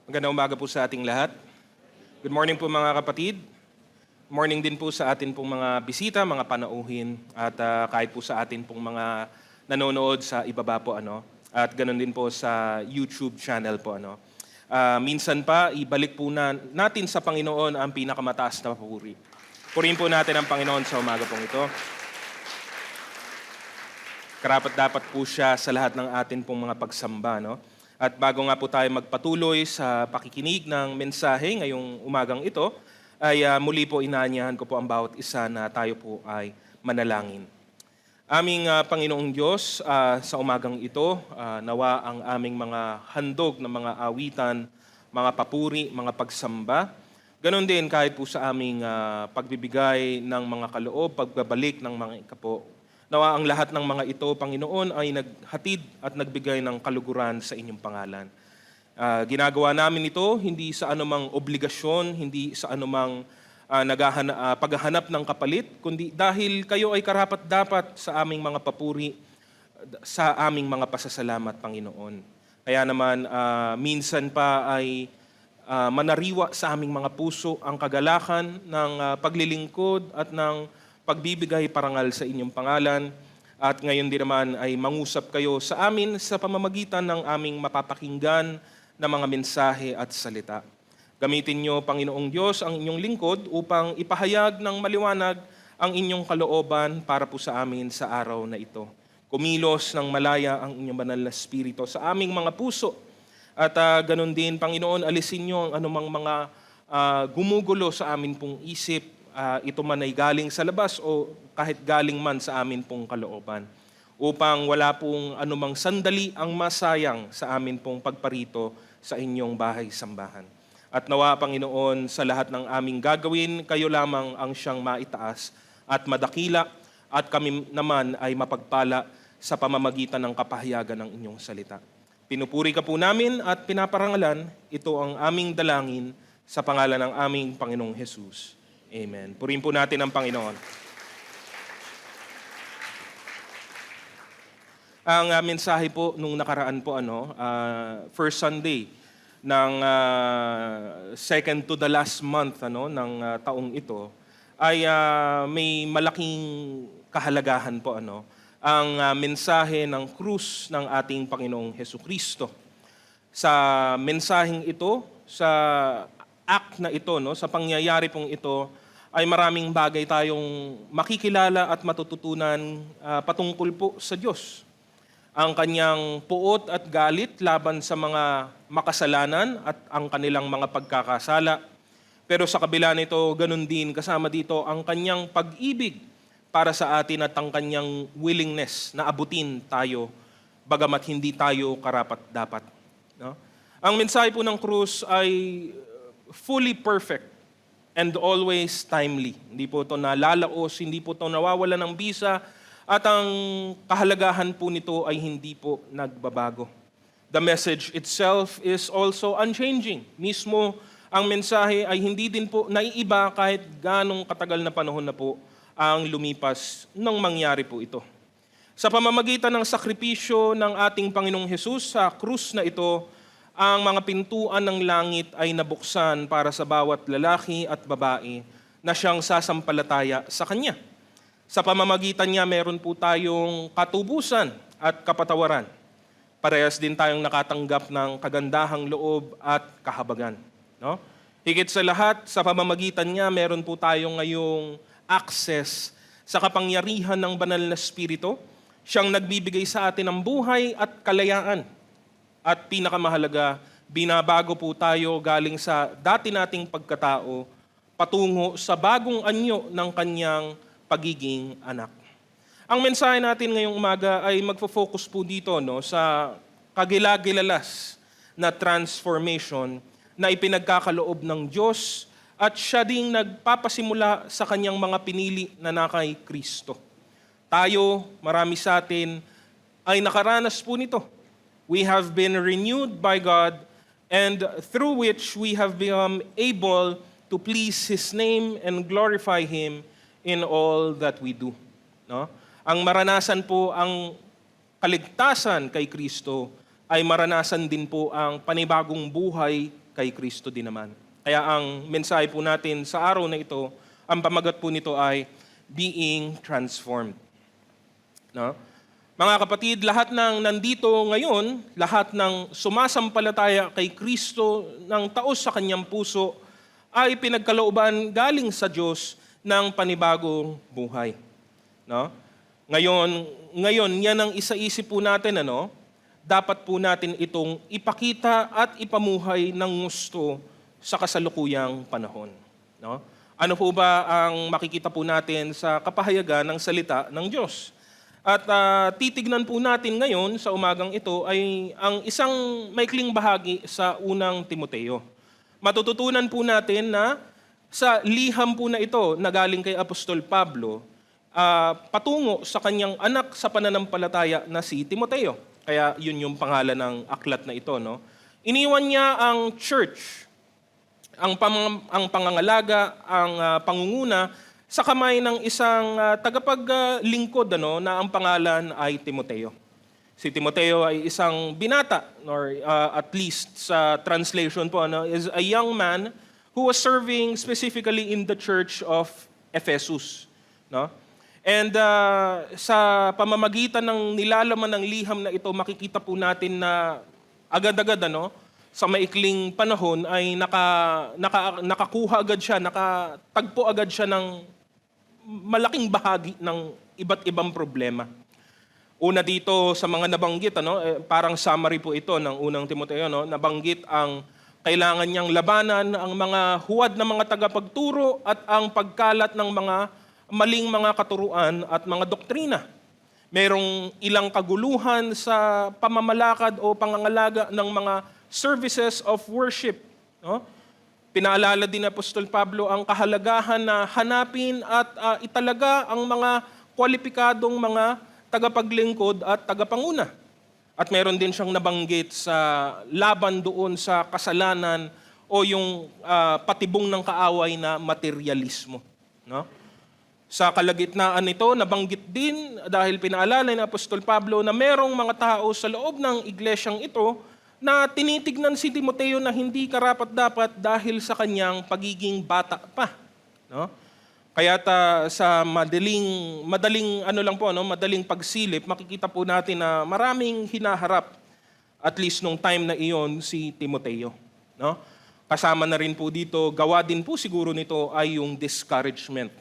Magandang umaga po sa ating lahat. Good morning po mga kapatid. Morning din po sa atin pong mga bisita, mga panauhin, at kahit po sa atin pong mga nanonood sa ibaba po. At ganoon din po sa YouTube channel po. Minsan pa, ibalik po natin sa Panginoon ang pinakamataas na papuri. Purihin po natin ang Panginoon sa umaga pong ito. Karapat-dapat po siya sa lahat ng atin pong mga pagsamba. At bago nga po tayo magpatuloy sa pakikinig ng mensahe ngayong umagang ito, ay muli po inaanyahan ko po ang bawat isa na tayo po ay manalangin. Aming Panginoong Diyos, sa umagang ito, nawa ang aming mga handog na mga awitan, mga papuri, mga pagsamba. Ganon din kahit po sa aming pagbibigay ng mga kaloob, pagbabalik ng mga ikapo. Nawa ang lahat ng mga ito, Panginoon, ay naghatid at nagbigay ng kaluguran sa inyong pangalan. Ginagawa namin ito hindi sa anumang obligasyon, hindi sa anumang paghahanap ng kapalit, kundi dahil kayo ay karapat-dapat sa aming mga papuri, sa aming mga pasasalamat, Panginoon. Kaya naman, minsan pa ay manariwa sa aming mga puso ang kagalakan ng paglilingkod at ng pagbibigay parangal sa inyong pangalan. At ngayon din naman ay mangusap kayo sa amin sa pamamagitan ng aming mapapakinggan na mga mensahe at salita. Gamitin niyo, Panginoong Diyos, ang inyong lingkod upang ipahayag ng maliwanag ang inyong kalooban para po sa amin sa araw na ito. Kumilos ng malaya ang inyong banal na espiritu sa aming mga puso. At ganun din, Panginoon, alisin niyo ang anumang mga gumugulo sa amin pong isip, ito man ay galing sa labas o kahit galing man sa amin pong kalooban, upang wala pong anumang sandali ang masayang sa amin pong pagparito sa inyong bahay-sambahan. At nawa, Panginoon, sa lahat ng aming gagawin, kayo lamang ang siyang maitaas at madakila, at kami naman ay mapagpala sa pamamagitan ng kapahayagan ng inyong salita. Pinupuri ka po namin at pinaparangalan, ito ang aming dalangin sa pangalan ng aming Panginoong Jesus. Amen. Purihin po natin ang Panginoon. Ang mensahe po nung nakaraan po, first Sunday ng second to the last month ng taong ito, ay may malaking kahalagahan po. Ang mensahe ng krus ng ating Panginoong Hesukristo. Sa mensaheng ito, sa act na ito, sa pangyayari pong ito, ay maraming bagay tayong makikilala at matututunan patungkol po sa Diyos. Ang kanyang puot at galit laban sa mga makasalanan at ang kanilang mga pagkakasala. Pero sa kabila nito, ganun din kasama dito ang kanyang pag-ibig para sa atin at ang kanyang willingness na abutin tayo bagamat hindi tayo karapat-dapat. Ang mensahe po ng krus ay fully perfect and always timely. Hindi po ito nalalaos, hindi po ito nawawala ng bisa, at ang kahalagahan po nito ay hindi po nagbabago. The message itself is also unchanging. Mismo ang mensahe ay hindi din po naiiba kahit ganong katagal na panahon na po ang lumipas nang mangyari po ito. Sa pamamagitan ng sakripisyo ng ating Panginoong Hesus sa krus na ito, ang mga pintuan ng langit ay nabuksan para sa bawat lalaki at babae na siyang sasampalataya sa Kanya. Sa pamamagitan niya, meron po tayong katubusan at kapatawaran. Parehas din tayong nakatanggap ng kagandahang loob at kahabagan. Higit sa lahat, sa pamamagitan niya, meron po tayong ngayong access sa kapangyarihan ng banal na Espiritu. Siyang nagbibigay sa atin ng buhay at kalayaan. At pinakamahalaga, binabago po tayo galing sa dati nating pagkatao patungo sa bagong anyo ng kanyang pagiging anak. Ang mensahe natin ngayong umaga ay magfo-focus po dito sa kagilagilalas na transformation na ipinagkakaloob ng Diyos at siya ding nagpapasimula sa kanyang mga pinili na kay Kristo. Tayo, marami sa atin, ay nakaranas po nito. We have been renewed by God, and through which we have become able to please His name and glorify Him in all that we do. Ang maranasan po ang kaligtasan kay Kristo ay maranasan din po ang panibagong buhay kay Kristo din naman. Kaya ang mensahe po natin sa araw na ito, ang pamagat po nito ay being transformed. No? Mga kapatid, lahat ng nandito ngayon, lahat ng sumasampalataya kay Kristo ng taos sa kanyang puso ay pinagkalooban galing sa Diyos ng panibagong buhay. No? Ngayon, yan ang isa-isip po natin, dapat po natin itong ipakita at ipamuhay ng gusto sa kasalukuyang panahon. No? Ano po ba ang makikita po natin sa kapahayagan ng salita ng Diyos? At titignan po natin ngayon sa umagang ito ay ang isang maikling bahagi sa unang Timoteo. Matututunan po natin na sa liham po na ito na galing kay Apostol Pablo, patungo sa kanyang anak sa pananampalataya na si Timoteo. Kaya yun yung pangalan ng aklat na ito. No? Iniwan niya ang church, ang pangangalaga, ang pangunguna sa kamay ng isang tagapaglingkod na ang pangalan ay Timoteo. Si Timoteo ay isang binata, or at least sa translation po, is a young man who was serving specifically in the church of Ephesus. No? And sa pamamagitan ng nilalaman ng liham na ito, makikita po natin na agad-agad, sa maikling panahon ay nakakuha agad siya, nakatagpo agad siya ng malaking bahagi ng iba't ibang problema. Una dito sa mga nabanggit, parang summary po ito ng unang Timoteo, nabanggit ang kailangan niyang labanan ang mga huwad na mga tagapagturo at ang pagkalat ng mga maling mga katuruan at mga doktrina. Merong ilang kaguluhan sa pamamalakad o pangangalaga ng mga services of worship. No? Pinaalala din ni Apostol Pablo ang kahalagahan na hanapin at italaga ang mga kwalipikadong mga tagapaglingkod at tagapanguna. At meron din siyang nabanggit sa laban doon sa kasalanan o yung patibong ng kaaway na materialismo. No? Sa kalagitnaan nito, nabanggit din dahil pinaalala ni Apostol Pablo na merong mga tao sa loob ng iglesyang ito na tinitignan si Timoteo na hindi karapat-dapat dahil sa kanyang pagiging bata pa. No? Kaya sa madaling pagsilip, makikita po natin na maraming hinaharap, at least nung time na iyon, si Timoteo. No? Kasama na rin po dito, gawa din po siguro nito ay yung discouragement.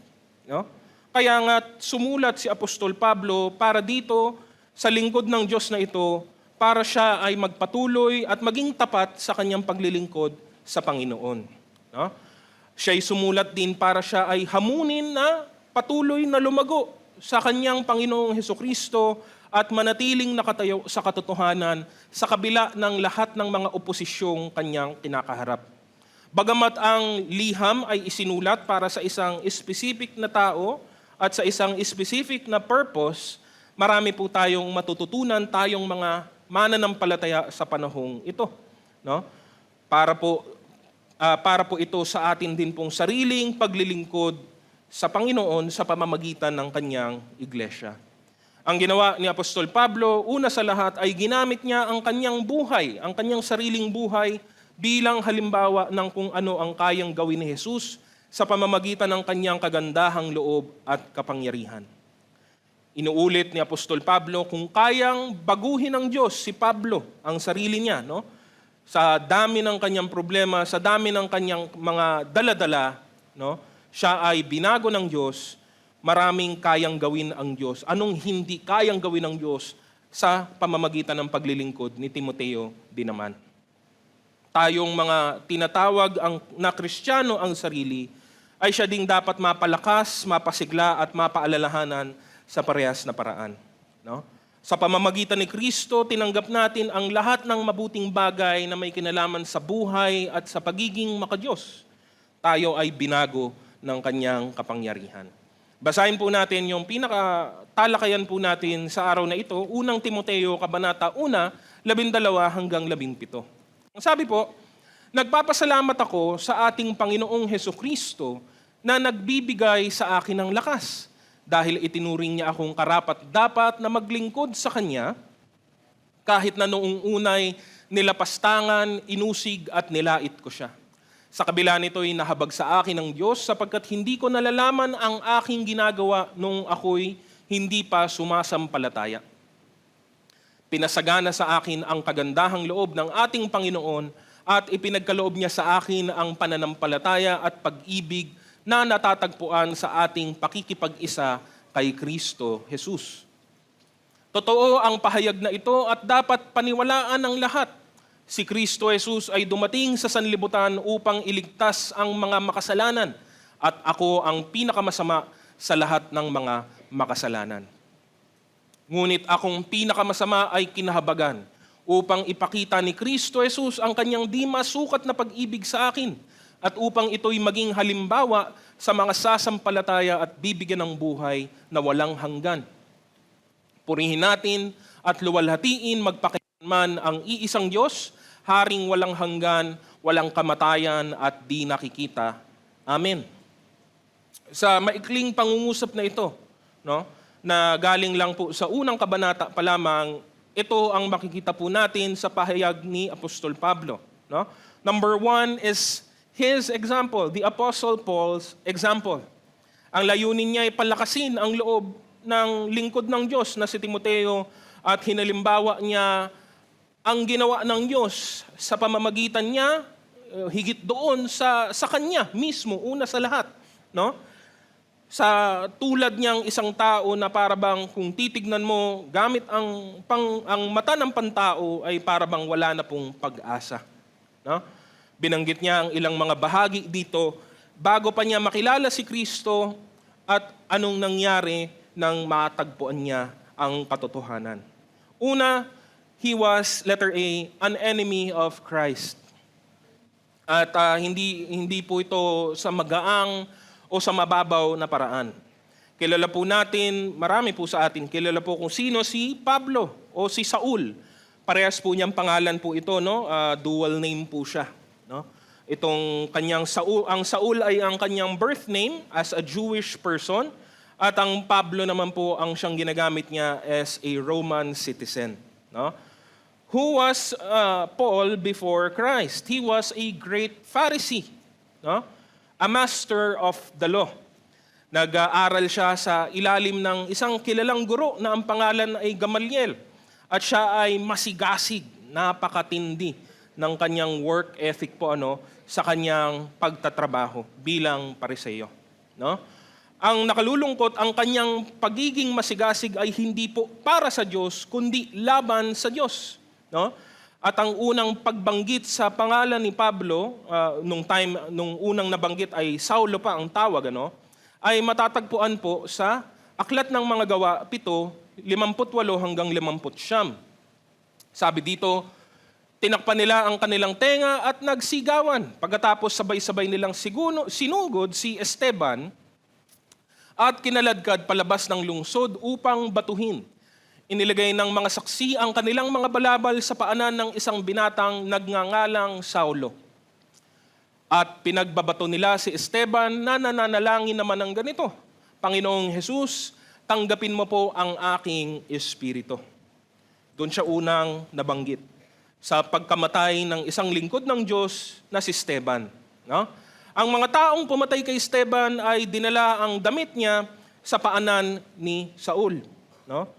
No? Kaya nga sumulat si Apostol Pablo para dito sa lingkod ng Diyos na ito, para siya ay magpatuloy at maging tapat sa kanyang paglilingkod sa Panginoon. No? Siya ay sumulat din para siya ay hamunin na patuloy na lumago sa kanyang Panginoong Hesukristo at manatiling nakatayo sa katotohanan sa kabila ng lahat ng mga oposisyong kanyang kinakaharap. Bagamat ang liham ay isinulat para sa isang specific na tao at sa isang specific na purpose, marami po tayong matututunan, tayong mga mananampalataya sa panahong ito. No? Para po ito sa atin din pong sariling paglilingkod sa Panginoon sa pamamagitan ng kanyang iglesia. Ang ginawa ni Apostol Pablo, una sa lahat ay ginamit niya ang kanyang buhay, ang kanyang sariling buhay bilang halimbawa ng kung ano ang kayang gawin ni Jesus sa pamamagitan ng kanyang kagandahang loob at kapangyarihan. Inuulit ni Apostol Pablo kung kayang baguhin ng Diyos si Pablo, ang sarili niya, sa dami ng kanyang problema, sa dami ng kanyang mga dala-dala, siya ay binago ng Diyos, maraming kayang gawin ang Diyos. Anong hindi kayang gawin ng Diyos sa pamamagitan ng paglilingkod ni Timoteo din naman. Tayong mga tinatawag na Kristiyano ang sarili, ay siya ding dapat mapalakas, mapasigla at mapaalalahanan sa parehas na paraan. No? Sa pamamagitan ni Kristo, tinanggap natin ang lahat ng mabuting bagay na may kinalaman sa buhay at sa pagiging makadiyos. Tayo ay binago ng kanyang kapangyarihan. Basahin po natin yung pinakatalakayan po natin sa araw na ito, unang Timoteo, Kabanata 1, 12 hanggang 17. Ang sabi po, nagpapasalamat ako sa ating Panginoong Hesukristo na nagbibigay sa akin ng lakas, dahil itinuring niya akong karapat-dapat na maglingkod sa Kanya, kahit na noong unay nilapastangan, inusig at nilait ko siya. Sa kabila nito'y nahabag sa akin ng Diyos sapagkat hindi ko nalalaman ang aking ginagawa nung ako'y hindi pa sumasampalataya. Pinasagana sa akin ang kagandahang loob ng ating Panginoon at ipinagkaloob niya sa akin ang pananampalataya at pag-ibig na natatagpuan sa ating pakikipag-isa kay Kristo Jesus. Totoo ang pahayag na ito at dapat paniwalaan ng lahat. Si Kristo Jesus ay dumating sa sanlibutan upang iligtas ang mga makasalanan at ako ang pinakamasama sa lahat ng mga makasalanan. Ngunit akong pinakamasama ay kinahabagan upang ipakita ni Kristo Jesus ang kanyang di masukat na pag-ibig sa akin at upang ito'y maging halimbawa sa mga sasampalataya at bibigyan ng buhay na walang hanggan. Purihin natin at luwalhatiin magpakailanman ang iisang Diyos, Haring walang hanggan, walang kamatayan at di nakikita. Amen. Sa maikling pangungusap na ito, no, na galing lang po sa unang kabanata pa lamang, ito ang makikita po natin sa pahayag ni Apostol Pablo. No? Number 1 is his example, the Apostle Paul's example. Ang layunin niya ay palakasin ang loob ng lingkod ng Diyos na si Timoteo at hinalimbawa niya ang ginawa ng Diyos sa pamamagitan niya, higit doon sa kanya mismo, una sa lahat. No? Sa tulad niyang isang tao na parabang kung titignan mo, gamit ang mata ng pantao ay parabang wala na pong pag-asa. No? Binanggit niya ang ilang mga bahagi dito bago pa niya makilala si Kristo at anong nangyari nang matagpuan niya ang katotohanan. Una, he was, letter A, an enemy of Christ. At hindi po ito sa magaang o sa mababaw na paraan. Kilala po natin, marami po sa atin, kilala po kung sino si Pablo o si Saul. Parehas po niyang pangalan po ito, no? Dual name po siya. No? Itong kanyang Saul, ang Saul ay ang kanyang birth name as a Jewish person at ang Pablo naman po ang siyang ginagamit niya as a Roman citizen. No? Who was Paul before Christ? He was a great Pharisee, no? A master of the law. Nag-aaral siya sa ilalim ng isang kilalang guro na ang pangalan ay Gamaliel. At siya ay masigasig, napakatindi ng kanyang work ethic po sa kanyang pagtatrabaho bilang Pariseo. No? Ang nakalulungkot, ang kanyang pagiging masigasig ay hindi po para sa Diyos, kundi laban sa Diyos. No? At ang unang pagbanggit sa pangalan ni Pablo, nung unang nabanggit ay Saulo pa ang tawag, ay matatagpuan po sa Aklat ng Mga Gawa 7:58 hanggang 59. Sabi dito, tinakpan nila ang kanilang tenga at nagsigawan. Pagkatapos sabay-sabay nilang sinugod si Esteban at kinaladkad palabas ng lungsod upang batuhin. Inilagay ng mga saksi ang kanilang mga balabal sa paanan ng isang binatang nagngangalang Saulo. At pinagbabato nila si Esteban na nananalangin naman ng ganito, Panginoong Jesus, tanggapin mo po ang aking espiritu. Doon siya unang nabanggit sa pagkamatay ng isang lingkod ng Diyos na si Esteban. No? Ang mga taong pumatay kay Esteban ay dinala ang damit niya sa paanan ni Saul. No?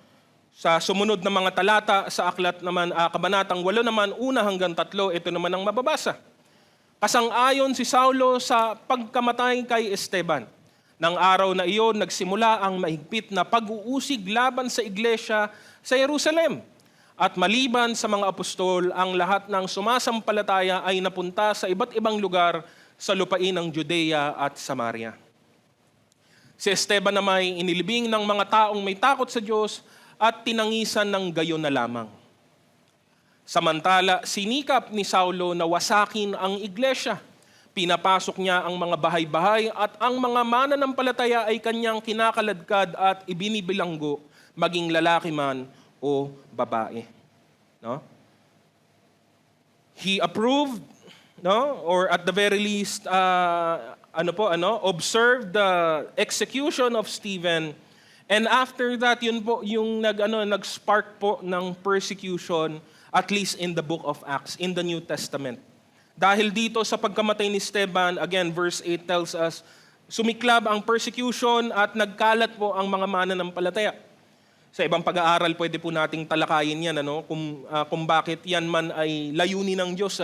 Sa sumunod na mga talata sa aklat naman, kabanatang 8 naman, 1 hanggang 3, ito naman ang mababasa. Kasang-ayon si Saulo sa pagkamatay kay Esteban. Nang araw na iyon, nagsimula ang mahigpit na pag-uusig laban sa iglesia sa Jerusalem. At maliban sa mga apostol, ang lahat ng sumasampalataya ay napunta sa iba't ibang lugar sa lupain ng Judea at Samaria. Si Esteban naman ay inilibing ng mga taong may takot sa Diyos at tinangisan ng gayon na lamang. Samantala, sinikap ni Saulo na wasakin ang iglesia. Pinapasok niya ang mga bahay-bahay at ang mga mananampalataya ay kanyang kinakaladkad at ibinibilanggo, maging lalaki man o babae. No? He approved, no, or at the very least observed the execution of Stephen. And after that, yun po yung nag-spark po ng persecution at least in the book of Acts, in the New Testament. Dahil dito sa pagkamatay ni Esteban, again, verse 8 tells us, sumiklab ang persecution at nagkalat po ang mga mananampalataya. Sa ibang pag-aaral, pwede po nating talakayin yan, kung bakit yan man ay layunin ng Diyos.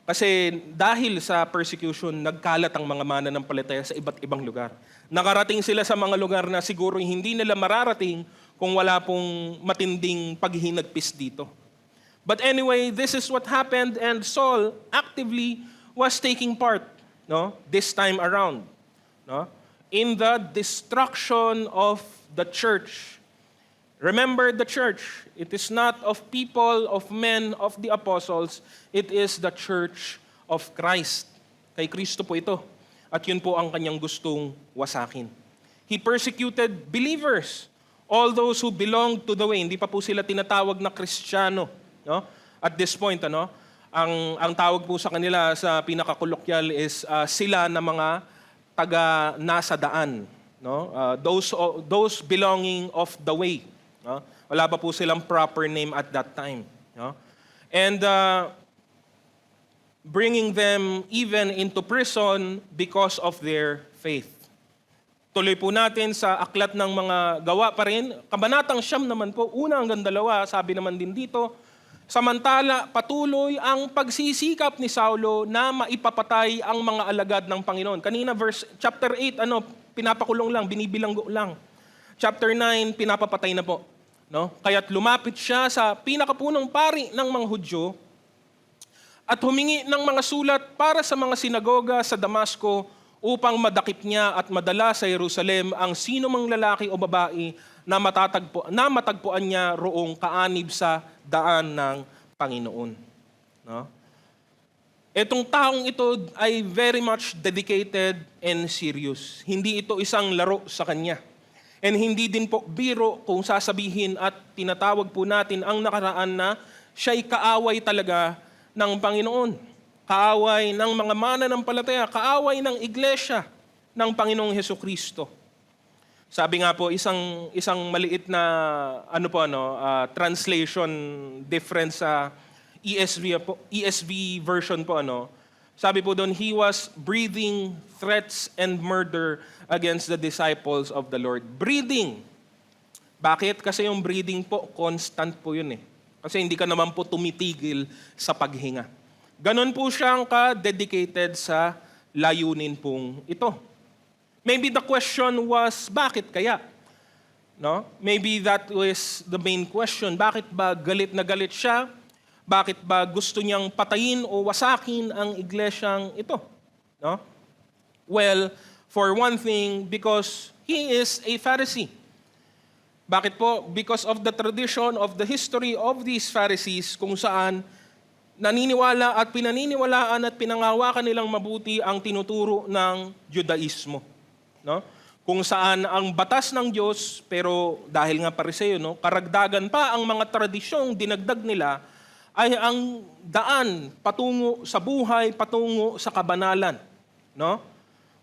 Kasi dahil sa persecution, nagkalat ang mga mananampalataya sa iba't ibang lugar. Nakarating sila sa mga lugar na siguro hindi nila mararating kung wala pong matinding paghinagpis dito. But anyway, this is what happened, and Saul actively was taking part, this time around, in the destruction of the church. Remember the church. It is not of people, of men, of the apostles. It is the church of Christ. Kay Kristo po ito. At yun po ang kanyang gustong wasakin. He persecuted believers, all those who belonged to the way. Hindi pa po sila tinatawag na Kristiyano. At this point, ang tawag po sa kanila sa pinakakolokyal is sila na mga taga nasa daan. Those belonging of the way. Wala pa po silang proper name at that time. And bringing them even into prison because of their faith. Tuloy po natin sa aklat ng mga gawa pa rin. Kabanatang 9 naman po, una hanggang 2, sabi naman din dito, samantala patuloy ang pagsisikap ni Saulo na maipapatay ang mga alagad ng Panginoon. Kanina chapter 8, pinapakulong lang, binibilanggo lang. Chapter 9, pinapapatay na po. Kaya't lumapit siya sa pinakapunong pari ng mga Hudyo at humingi ng mga sulat para sa mga sinagoga sa Damasco upang madakip niya at madala sa Jerusalem ang sino mang lalaki o babae na matagpuan niya roong kaanib sa daan ng Panginoon. Etong taong ito ay very much dedicated and serious. Hindi ito isang laro sa kanya. And hindi din po biro kung sasabihin at tinatawag po natin ang nakaraan na siya'y kaaway talaga ng Panginoon. Kaaway ng mga mananampalataya, kaaway ng iglesia ng Panginoong Hesukristo. Sabi nga po, isang maliit na translation difference sa ESV version po, sabi po doon, he was breathing threats and murder against the disciples of the Lord. Breathing. Bakit? Kasi yung breathing po, constant po yun . Kasi hindi ka naman po tumitigil sa paghinga. Ganon po siyang ka-dedicated sa layunin pong ito. Maybe the question was, bakit kaya? Maybe that was the main question. Bakit ba galit na galit siya? Bakit ba gusto niyang patayin o wasakin ang iglesyang ito? Well, for one thing, because he is a Pharisee. Bakit po? Because of the tradition of the history of these Pharisees kung saan naniniwala at pinaniniwalaan at pinangawakan nilang mabuti ang tinuturo ng Judaismo. Kung saan ang batas ng Diyos, pero dahil nga Pariseo, karagdagan pa ang mga tradisyong dinagdag nila ay ang daan patungo sa buhay, patungo sa kabanalan.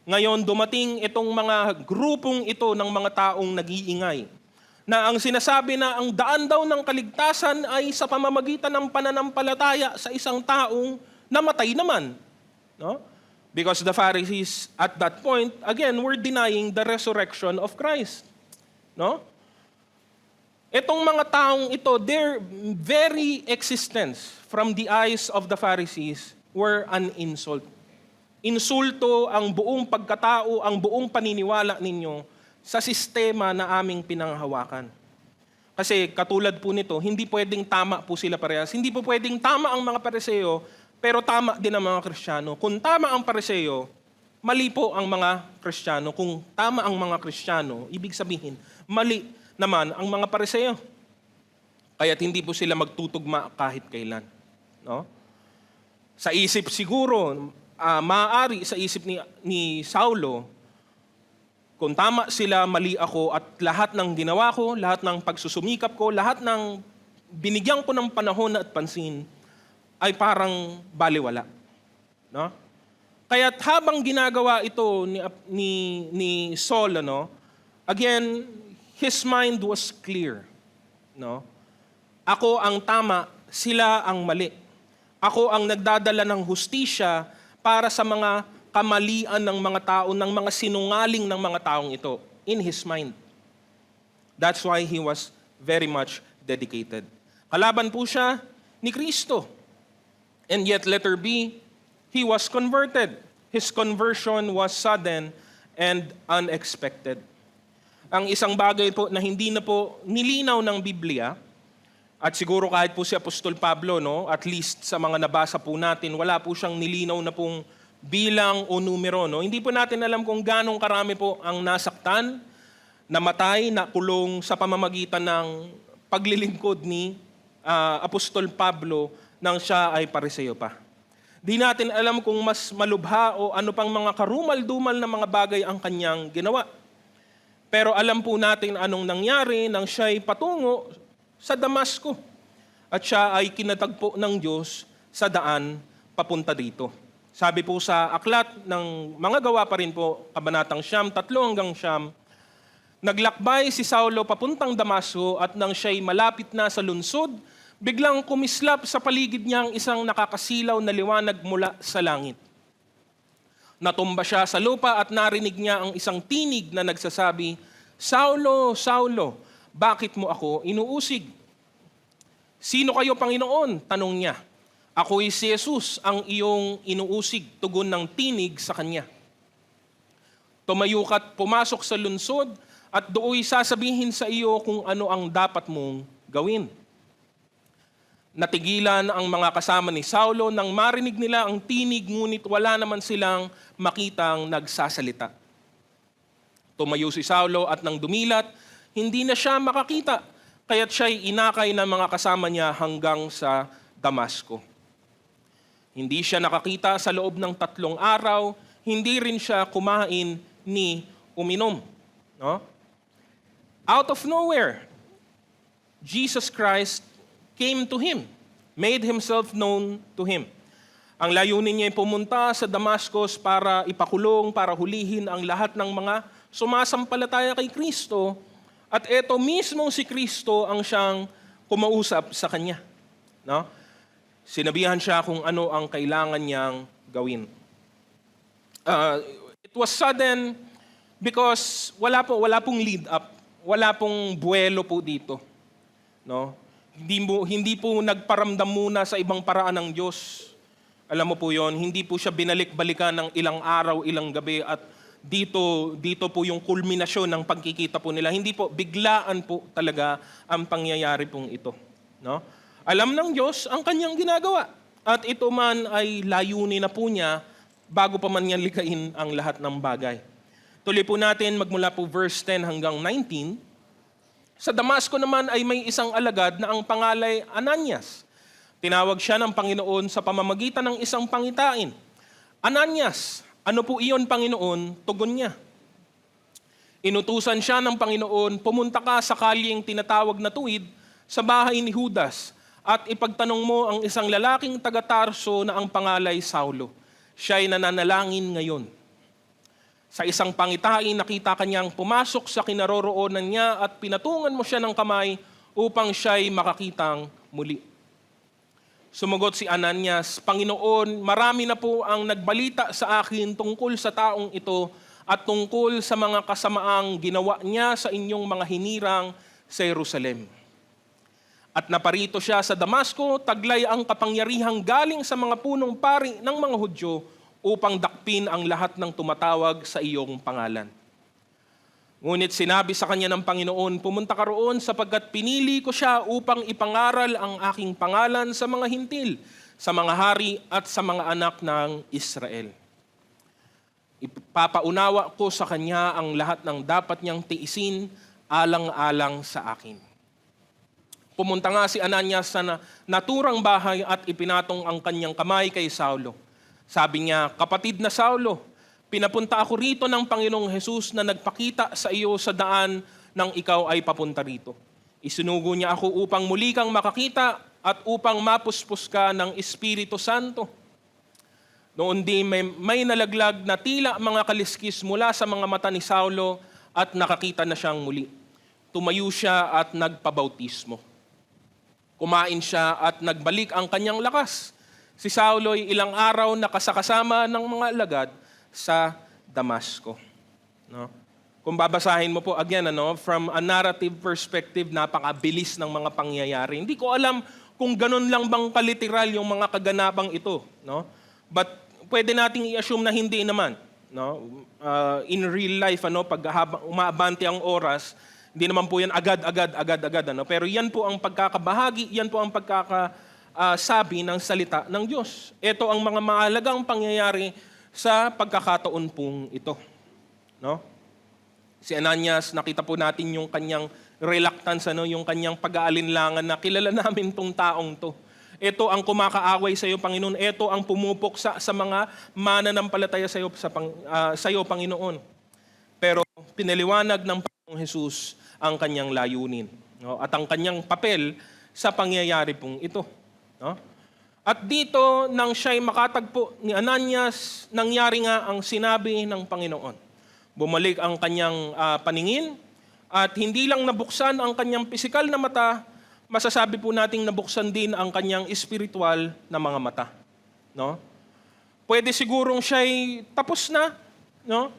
Ngayon, dumating itong mga grupong ito ng mga taong nag-iingay na ang sinasabi na ang daan daw ng kaligtasan ay sa pamamagitan ng pananampalataya sa isang taong namatay naman. Because the Pharisees at that point, again, were denying the resurrection of Christ. Itong mga taong ito, their very existence from the eyes of the Pharisees were an insult. Insulto ang buong pagkatao, ang buong paniniwala ninyo sa sistema na aming pinanghawakan. Kasi katulad po nito, hindi pwedeng tama po sila parehas. Hindi po pwedeng tama ang mga Pariseo, pero tama din ang mga Kristiyano. Kung tama ang Pariseo, mali po ang mga Kristiyano. Kung tama ang mga Kristiyano, ibig sabihin, mali naman ang mga Pariseo. Kaya't hindi po sila magtutugma kahit kailan. Sa isip siguro, maaari sa isip ni Saulo, kung tama sila, mali ako, at lahat ng ginawa ko, lahat ng pagsusumikap ko, lahat ng binigyan ko ng panahon at pansin, ay parang baliwala. Kaya't habang ginagawa ito ni Saul, again, his mind was clear. Ako ang tama, sila ang mali. Ako ang nagdadala ng hustisya para sa mga kamalian ng mga tao, ng mga sinungaling ng mga taong ito, in his mind. That's why he was very much dedicated. Kalaban po siya ni Kristo. And yet, letter B, he was converted. His conversion was sudden and unexpected. Ang isang bagay po na hindi na po nilinaw ng Biblia, at siguro kahit po si Apostol Pablo, no, at least sa mga nabasa po natin, wala po siyang nilinaw na pong bilang o numero. No? Hindi po natin alam kung ganong karami po ang nasaktan, namatay, nakulong sa pamamagitan ng paglilingkod ni Apostol Pablo nang siya ay pariseo pa. Di natin alam kung mas malubha o ano pang mga karumal-dumal na mga bagay ang kanyang ginawa. Pero alam po natin anong nangyari nang siya'y patungo sa Damasco. At siya ay kinatagpo ng Diyos sa daan papunta dito. Sabi po sa aklat ng mga gawa pa rin po, Kabanatang 3 hanggang 9, naglakbay si Saulo papuntang Damasco at nang siya'y malapit na sa lungsod, biglang kumislap sa paligid niya ang isang nakakasilaw na liwanag mula sa langit. Natumba siya sa lupa at narinig niya ang isang tinig na nagsasabi, "Saulo, Saulo, bakit mo ako inuusig?" "Sino kayo, Panginoon?" tanong niya. "Ako'y si Jesus, ang iyong inuusig," tugon ng tinig sa kanya. "Tumayo ka't pumasok sa lungsod at dooy sasabihin sa iyo kung ano ang dapat mong gawin." Natigilan ang mga kasama ni Saulo nang marinig nila ang tinig, ngunit wala naman silang makitang nagsasalita. Tumayo si Saulo at nang dumilat, hindi na siya makakita, kaya't siya'y inakay ng mga kasama niya hanggang sa Damasco. Hindi siya nakakita sa loob ng 3 araw, hindi rin siya kumain ni uminom. No? Out of nowhere, Jesus Christ came to him, made himself known to him. Ang layunin niya ay pumunta sa Damascus para ipakulong, para hulihin ang lahat ng mga sumasampalataya kay Kristo. At eto mismong si Kristo ang siyang kumausap sa kanya. No? Sinabihan siya kung ano ang kailangan niyang gawin. It was sudden because wala pong lead up, wala pong buwelo po dito. No? Hindi po nagparamdam muna sa ibang paraan ng Diyos. Alam mo po yon, hindi po siya binalik-balikan ng ilang araw, ilang gabi at dito po yung kulminasyon ng pagkikita po nila. Hindi po, biglaan po talaga ang pangyayari pong ito. No? Alam ng Diyos ang kanyang ginagawa. At ito man ay layunin na po niya bago pa man niya likain ang lahat ng bagay. Tuloy po natin magmula po verse 10 hanggang 19. Sa Damasco naman ay may isang alagad na ang pangalay Ananias. Tinawag siya ng Panginoon sa pamamagitan ng isang pangitain. "Ananias, ano po iyon, Panginoon?" tugon niya. Inutusan siya ng Panginoon, "Pumunta ka sa kalyeng tinatawag na Tuwid sa bahay ni Judas at ipagtanong mo ang isang lalaking taga-Tarso na ang pangalay Saulo. Siya'y nananalangin ngayon." Sa isang pangitain, nakita kanyang pumasok sa kinaroroonan niya at pinatungan mo siya ng kamay upang siya'y makakitang muli. Sumagot si Ananias, "Panginoon, marami na po ang nagbalita sa akin tungkol sa taong ito at tungkol sa mga kasamaang ginawa niya sa inyong mga hinirang sa Jerusalem. At naparito siya sa Damasco, taglay ang kapangyarihang galing sa mga punong pari ng mga Hudyo upang dakpin ang lahat ng tumatawag sa iyong pangalan. Ngunit sinabi sa kanya ng Panginoon, pumunta ka roon sapagkat pinili ko siya upang ipangaral ang aking pangalan sa mga hintil, sa mga hari at sa mga anak ng Israel. Ipapaunawa ko sa kanya ang lahat ng dapat niyang tiisin alang-alang sa akin." Pumunta nga si Ananias sa naturang bahay at ipinatong ang kanyang kamay kay Saulo. Sabi niya, "Kapatid na Saulo, pinapunta ako rito ng Panginoong Jesus na nagpakita sa iyo sa daan nang ikaw ay papunta rito. Isinugo niya ako upang muli kang makakita at upang mapuspos ka ng Espiritu Santo." Noon din may nalaglag na tila mga kaliskis mula sa mga mata ni Saulo at nakakita na siyang muli. Tumayo siya at nagpabautismo. Kumain siya at nagbalik ang kanyang lakas. Si Saulo ay ilang araw nakasakasama ng mga alagad sa Damasco. No? Kung babasahin mo po again, from a narrative perspective, napakabilis ng mga pangyayari. Hindi ko alam kung ganun lang bang kaliteral yung mga kaganapang ito. No? But pwede nating i-assume na hindi naman. No? In real life, pag umaabante ang oras, hindi naman po yan agad. Pero yan po ang pagkakabahagi, yan po ang pagkakasabi ng salita ng Diyos. Ito ang mga mahalagang pangyayari sa pagkakataon pong ito. No? Si Ananias, nakita po natin yung kanyang reluctance, yung kanyang pag-aalinlangan na kilala namin tong taong to. Ito ang kumakaaway sa iyo, Panginoon. Ito ang pumupuksa sa mga mananampalataya sa iyo, Panginoon. Pero pinaliwanag ng Panginoong Jesus ang kanyang layunin, no? At ang kanyang papel sa pangyayari pong ito. No? At dito, nang siya'y makatagpo ni Ananias, nangyari nga ang sinabi ng Panginoon. Bumalik ang kanyang paningin at hindi lang nabuksan ang kanyang pisikal na mata, masasabi po nating nabuksan din ang kanyang espiritual na mga mata. No? Pwede sigurong siya'y tapos na. No?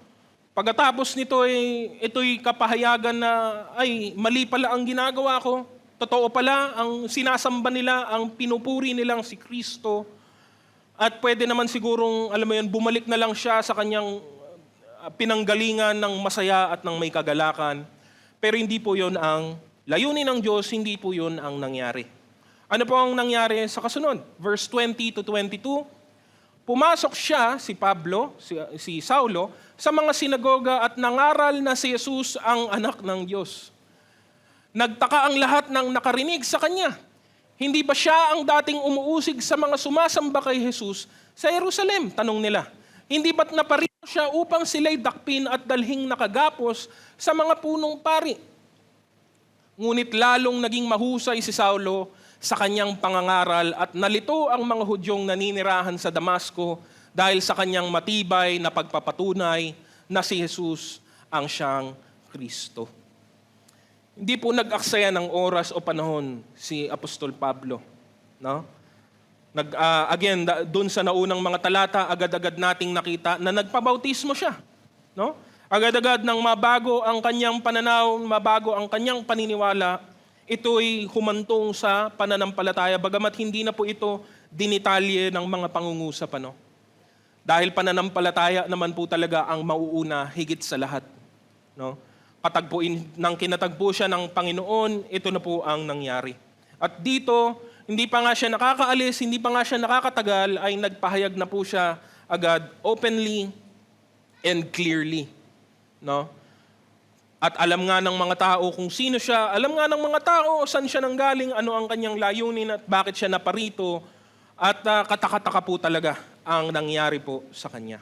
Pagkatapos nito, ito'y kapahayagan na, ay, mali pala ang ginagawa ko. Totoo pala, ang sinasamba nila, ang pinupuri nilang si Kristo. At pwede naman sigurong, bumalik na lang siya sa kanyang pinanggalingan ng masaya at ng may kagalakan. Pero hindi po yon ang layunin ng Diyos, hindi po yun ang nangyari. Ano po ang nangyari sa kasunod? Verse 20 to 22, pumasok siya, si Pablo, si Saulo, sa mga sinagoga at nangaral na si Jesus ang anak ng Diyos. Nagtaka ang lahat ng nakarinig sa kanya. Hindi ba siya ang dating umuusig sa mga sumasamba kay Jesus sa Jerusalem? Tanong nila. Hindi ba't naparito siya upang sila'y dakpin at dalhing nakagapos sa mga punong pari? Ngunit lalong naging mahusay si Saulo sa kanyang pangangaral at nalito ang mga Hudyong naninirahan sa Damasco dahil sa kanyang matibay na pagpapatunay na si Jesus ang siyang Kristo. Hindi po nag-aksaya ng oras o panahon si Apostol Pablo. No? Again, doon sa naunang mga talata, agad-agad nating nakita na nagpabautismo siya. No? Agad-agad nang mabago ang kanyang pananaw, mabago ang kanyang paniniwala, ito'y humantong sa pananampalataya, bagamat hindi na po ito dinitalye ng mga pangungusap. Dahil pananampalataya naman po talaga ang mauuna higit sa lahat. No? Nang kinatagpo siya ng Panginoon, ito na po ang nangyari. At dito, hindi pa nga siya nakakaalis, hindi pa nga siya nakakatagal, ay nagpahayag na po siya agad, openly and clearly. No? At alam nga ng mga tao kung sino siya, alam nga ng mga tao saan siya nanggaling, ano ang kanyang layunin at bakit siya naparito. At katakataka po talaga ang nangyari po sa kanya.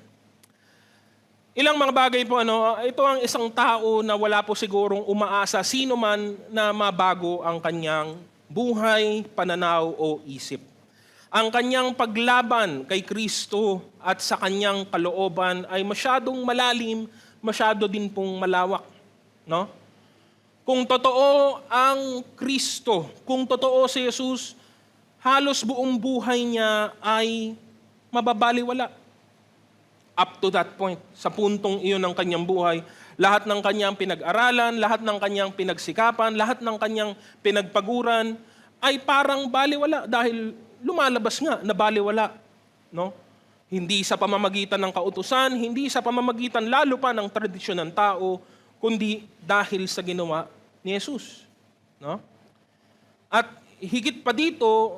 Ilang mga bagay po, ito ang isang tao na wala po sigurong umaasa sino man na mabago ang kanyang buhay, pananaw o isip. Ang kanyang paglaban kay Kristo at sa kanyang kalooban ay masyadong malalim, masyado din pong malawak. No? Kung totoo ang Kristo, kung totoo si Jesus, halos buong buhay niya ay mababaliwala. Up to that point, sa puntong iyon ng kanyang buhay, lahat ng kanyang pinag-aralan, lahat ng kanyang pinagsikapan, lahat ng kanyang pinagpaguran ay parang baliwala dahil lumalabas nga na baliwala. No? Hindi sa pamamagitan ng kautusan, hindi sa pamamagitan lalo pa ng tradisyon ng tao, kundi dahil sa ginawa ni Jesus. No? At higit pa dito,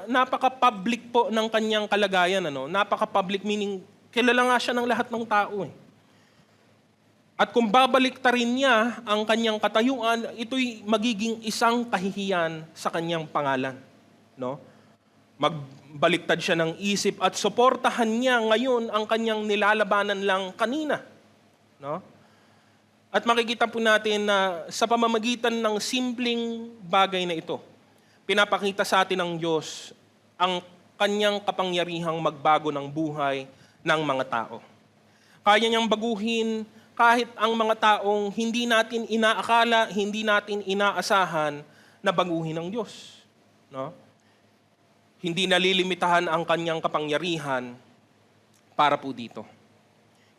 napaka-public po ng kanyang kalagayan. Napaka-public meaning kilala nga siya ng lahat ng tao. At kung babaliktarin niya ang kanyang katayuan, ito'y magiging isang kahihiyan sa kanyang pangalan. No? Magbaliktad siya ng isip at suportahan niya ngayon ang kanyang nilalabanan lang kanina. No? At makikita po natin na sa pamamagitan ng simpleng bagay na ito, pinapakita sa atin ng Diyos ang kanyang kapangyarihang magbago ng buhay ng mga tao. Kaya niyang baguhin kahit ang mga taong hindi natin inaakala, hindi natin inaasahan na baguhin ng Diyos. no? Hindi nalilimitahan ang kanyang kapangyarihan para po dito.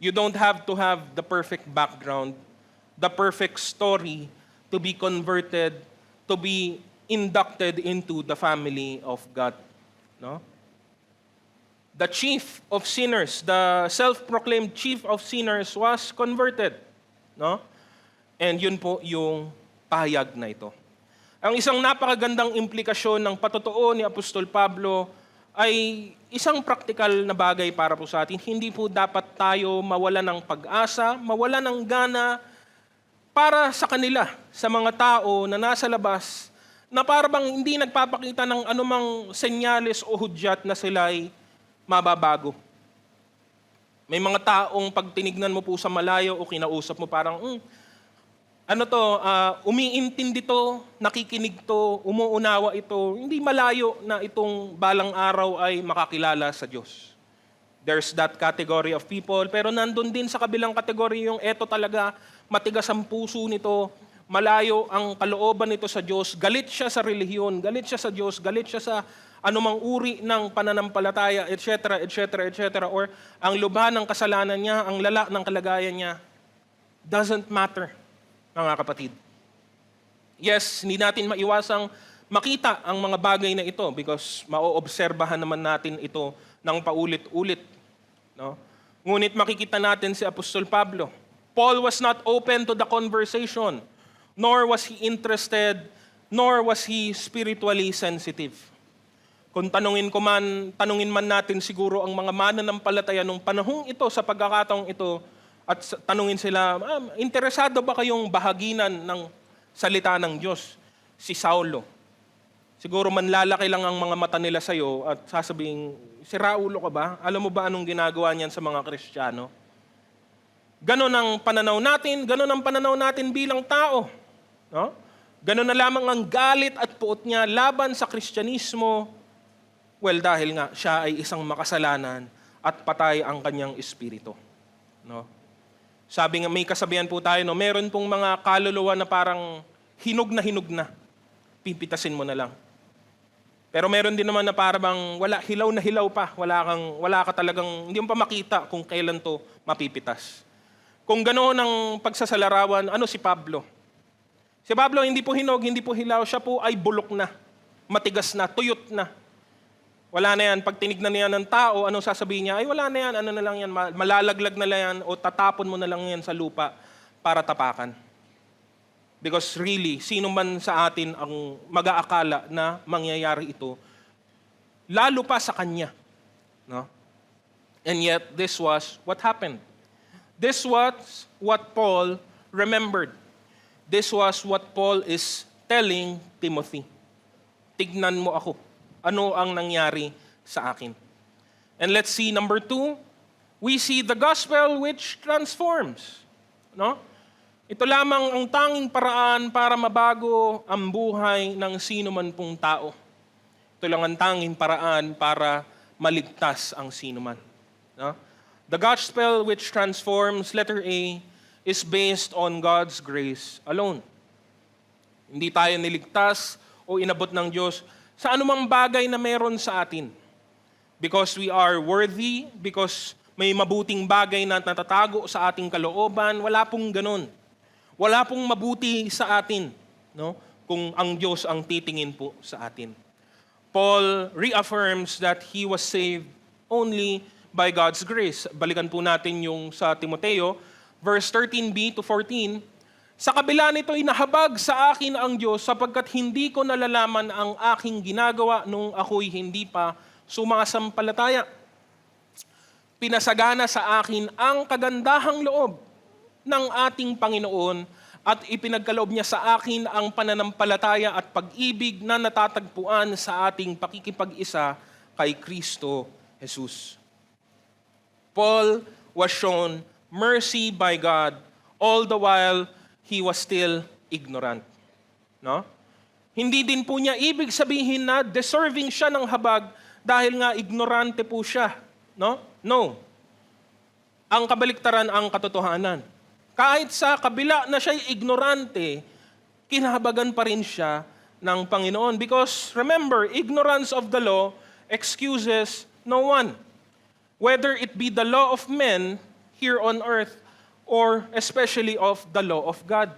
You don't have to have the perfect background, the perfect story to be converted, to be inducted into the family of God, no? The chief of sinners, the self-proclaimed chief of sinners was converted, no? And yun po yung pahayag na ito. Ang isang napakagandang implikasyon ng patotoo ni Apostol Pablo ay isang praktikal na bagay para po sa atin. Hindi po dapat tayo mawala ng pag-asa, mawala ng gana para sa kanila, sa mga tao na nasa labas, na parang hindi nagpapakita ng anumang senyales o hudyat na sila'y mababago. May mga taong pag tinignan mo po sa malayo o kinausap mo parang, umiintindi to, nakikinig to, umuunawa ito, hindi malayo na itong balang araw ay makakilala sa Diyos. There's that category of people, pero nandun din sa kabilang kategory yung eto talaga, matigas ang puso nito, malayo ang kalooban nito sa Diyos, galit siya sa relihiyon, galit siya sa Diyos, galit siya sa anumang uri ng pananampalataya, etc., etc., etc., or ang lubha ng kasalanan niya, ang lala ng kalagayan niya, doesn't matter, mga kapatid. Yes, hindi natin maiwasang makita ang mga bagay na ito because maoobserbahan naman natin ito ng paulit-ulit. No? Ngunit makikita natin si Apostol Pablo. Paul was not open to the conversation, nor was he interested, nor was he spiritually sensitive. Kung tanungin man natin siguro ang mga mananampalataya nung panahong ito, sa pagkakataong ito, at tanungin sila, interesado ba kayong bahaginan ng salita ng Diyos? Si Saulo. Siguro manlalaki lang ang mga mata nila sa'yo at sasabihin, si Raulo ka ba? Alam mo ba anong ginagawa niyan sa mga Kristiyano? Ganon ang pananaw natin bilang tao. No? Ganon na lamang ang galit at puot niya laban sa Kristyanismo. Well, dahil nga siya ay isang makasalanan at patay ang kanyang espiritu. No? Sabi nga, may kasabihan po tayo, no, meron pong mga kaluluwa na parang hinog na, pipitasin mo na lang. Pero meron din naman na parang hilaw na hilaw pa, wala ka talagang, hindi mo pa makita kung kailan to mapipitas. Kung ganoon ang pagsasalarawan, si Pablo? Si Pablo hindi po hinog, hindi po hilaw, siya po ay bulok na, matigas na, tuyot na. Wala na yan. Pag tinignan niya ng tao, anong sasabihin niya? Ay, wala na yan. Ano na lang yan? Malalaglag na lang yan o tatapon mo na lang yan sa lupa para tapakan. Because really, sino man sa atin ang mag-aakala na mangyayari ito, lalo pa sa kanya. No? And yet, this was what happened. This was what Paul remembered. This was what Paul is telling Timothy. Tignan mo ako. Ano ang nangyari sa akin? And let's see, number 2, we see the gospel which transforms. No? Ito lamang ang tanging paraan para mabago ang buhay ng sino man pong tao. Ito lang ang tanging paraan para maligtas ang sino man. No? The gospel which transforms, letter A, is based on God's grace alone. Hindi tayo niligtas o inabot ng Diyos sa anumang bagay na meron sa atin. Because we are worthy, because may mabuting bagay na natatago sa ating kalooban, wala pong ganun. Wala pong mabuti sa atin, no? Kung ang Diyos ang titingin po sa atin. Paul reaffirms that he was saved only by God's grace. Balikan po natin yung sa Timoteo, verse 13b to 14, sa kabila nito inahabag sa akin ang Diyos sapagkat hindi ko nalalaman ang aking ginagawa nung ako'y hindi pa sumasampalataya. Pinasagana sa akin ang kagandahang loob ng ating Panginoon at ipinagkaloob niya sa akin ang pananampalataya at pag-ibig na natatagpuan sa ating pakikipag-isa kay Kristo Jesus. Paul was shown mercy by God all the while he was still ignorant. No? Hindi din po niya ibig sabihin na deserving siya ng habag dahil nga ignorante po siya. No? No. Ang kabaliktaran ang katotohanan. Kahit sa kabila na siya'y ignorante, kinahabagan pa rin siya ng Panginoon. Because remember, ignorance of the law excuses no one. Whether it be the law of men here on earth or especially of the law of God.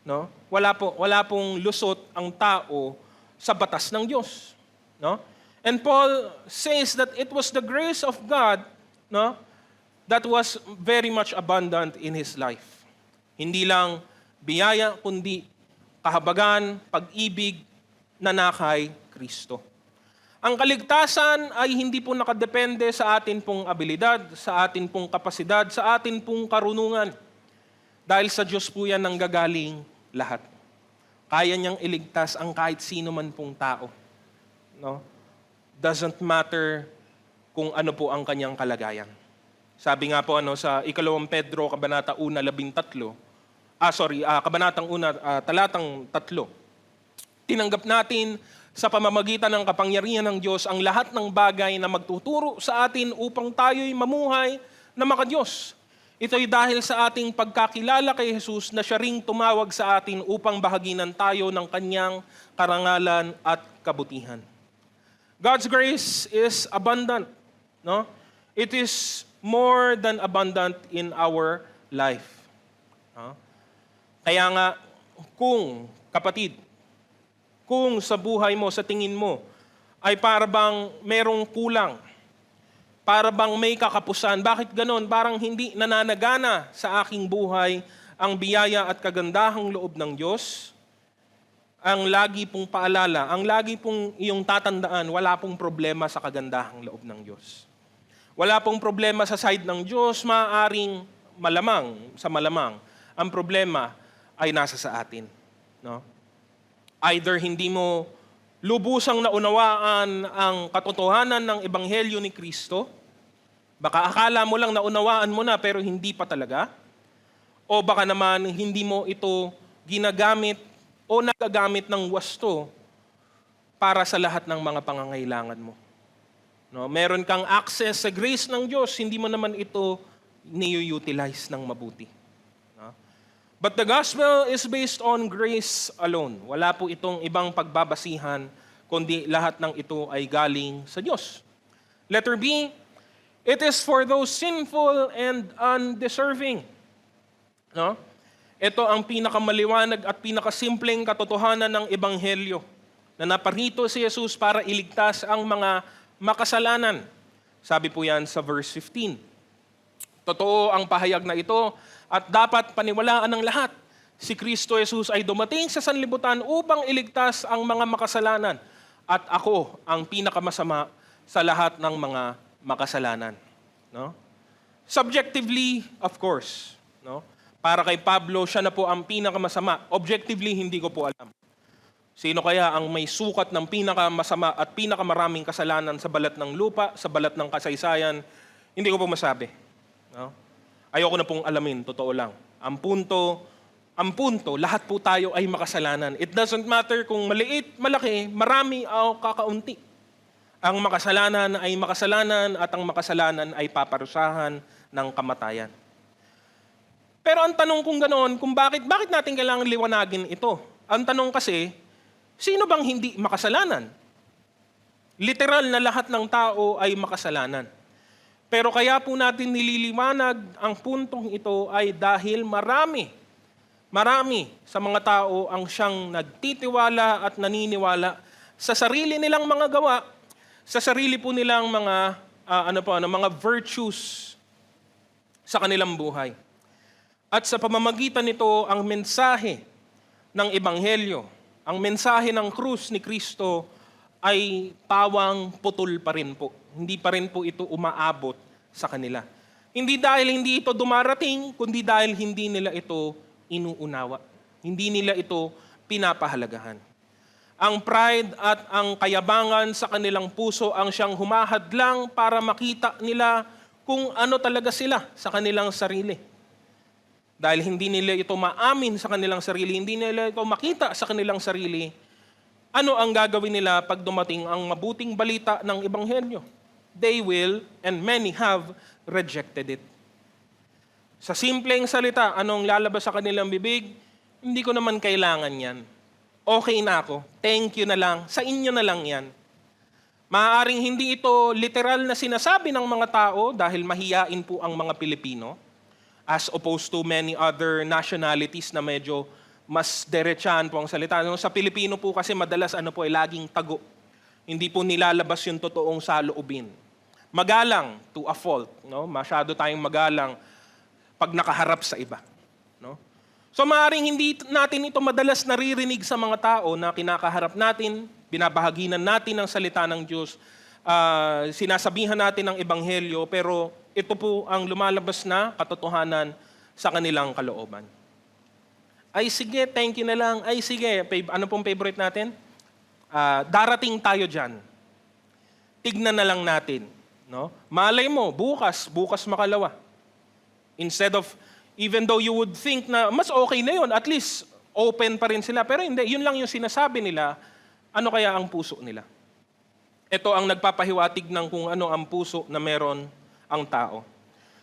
No? Wala pong lusot ang tao sa batas ng Diyos. No? And Paul says that it was the grace of God, no, that was very much abundant in his life. Hindi lang biyaya, kundi kahabagan, pag-ibig na nakay Kristo. Ang kaligtasan ay hindi po nakadepende sa atin pong abilidad, sa atin pong kapasidad, sa atin pong karunungan. Dahil sa Diyos po yan nanggagaling lahat. Kaya niyang iligtas ang kahit sino man pong tao. No? Doesn't matter kung ano po ang kanyang kalagayan. Sabi nga po sa 2 Pedro, Kabanata 1:13, Kabanatang 1, talatang 3, tinanggap natin sa pamamagitan ng kapangyarihan ng Diyos ang lahat ng bagay na magtuturo sa atin upang tayo'y mamuhay na maka-Diyos. Ito'y dahil sa ating pagkakilala kay Jesus na siya ring tumawag sa atin upang bahaginan tayo ng kanyang karangalan at kabutihan. God's grace is abundant. No? It is more than abundant in our life. No? Kaya nga, kapatid, kung sa buhay mo, sa tingin mo, ay para bang merong kulang, para bang may kakapusan, bakit ganon? Parang hindi nananagana sa aking buhay ang biyaya at kagandahang loob ng Diyos. Ang lagi pong paalala, ang lagi pong iyong tatandaan, wala pong problema sa kagandahang loob ng Diyos. Wala pong problema sa side ng Diyos, maaaring malamang. Ang problema ay nasa sa atin. No? Either hindi mo lubusang naunawaan ang katotohanan ng Ebanghelyo ni Kristo, baka akala mo lang naunawaan mo na pero hindi pa talaga, o baka naman hindi mo ito ginagamit o nagagamit ng wasto para sa lahat ng mga pangangailangan mo. No, meron kang access sa grace ng Diyos, hindi mo naman ito ni-utilize ng mabuti. No? But the gospel is based on grace alone. Wala po itong ibang pagbabasihan, kundi lahat ng ito ay galing sa Diyos. Letter B, it is for those sinful and undeserving. No? Ito ang pinakamaliwanag at pinakasimpleng katotohanan ng Ebanghelyo na naparito si Jesus para iligtas ang mga makasalanan. Sabi po yan sa verse 15. Totoo ang pahayag na ito at dapat paniwalaan ng lahat. Si Kristo Jesus ay dumating sa sanlibutan upang iligtas ang mga makasalanan at ako ang pinakamasama sa lahat ng mga makasalanan. No? Subjectively, of course. No? Para kay Pablo, siya na po ang pinakamasama. Objectively, hindi ko po alam. Sino kaya ang may sukat ng pinakamasama at pinakamaraming kasalanan sa balat ng lupa, sa balat ng kasaysayan? Hindi ko po masabi. No? Ayoko na pong alamin, totoo lang. Ang punto, lahat po tayo ay makasalanan. It doesn't matter kung maliit, malaki, marami o kakaunti. Ang makasalanan ay makasalanan at ang makasalanan ay paparusahan ng kamatayan. Pero ang tanong kung ganoon, kung bakit natin kailangan liwanagin ito? Ang tanong kasi, sino bang hindi makasalanan? Literal na lahat ng tao ay makasalanan. Pero kaya po natin nililiwanag ang puntong ito ay dahil marami sa mga tao ang siyang nagtitiwala at naniniwala sa sarili nilang mga gawa, sa sarili po nilang mga mga virtues sa kanilang buhay. At sa pamamagitan nito ang mensahe ng Ebanghelyo, ang mensahe ng krus ni Kristo ay pawang putol pa rin po. Hindi pa rin po ito umaabot sa kanila. Hindi dahil hindi ito dumarating, kundi dahil hindi nila ito inuunawa. Hindi nila ito pinapahalagahan. Ang pride at ang kayabangan sa kanilang puso ang siyang humahadlang para makita nila kung ano talaga sila sa kanilang sarili. Dahil hindi nila ito maamin sa kanilang sarili, hindi nila ito makita sa kanilang sarili, ano ang gagawin nila pag dumating ang mabuting balita ng Ebanghelyo? They will, and many have, rejected it. Sa simpleng salita, anong lalabas sa kanilang bibig? Hindi ko naman kailangan yan. Okay na ako. Thank you na lang. Sa inyo na lang yan. Maaaring hindi ito literal na sinasabi ng mga tao dahil mahiyain po ang mga Pilipino as opposed to many other nationalities na medyo mas diretsahan po ang salita. Sa Pilipino po kasi madalas laging tago. Hindi po nilalabas yung totoong saloobin. Magalang to a fault. No? Masyado tayong magalang pag nakaharap sa iba. No? So maaaring hindi natin ito madalas naririnig sa mga tao na kinakaharap natin, binabahaginan natin ang salita ng Diyos, sinasabihan natin ng ebanghelyo, pero ito po ang lumalabas na katotohanan sa kanilang kalooban. Ay sige, thank you na lang. Ay sige, ano pong favorite natin? Darating tayo dyan. Tignan na lang natin. No? Malay mo, bukas makalawa. Instead of, even though you would think na mas okay na yun, at least open pa rin sila. Pero hindi, yun lang yung sinasabi nila, ano kaya ang puso nila? Ito ang nagpapahiwatig ng kung ano ang puso na meron ang tao.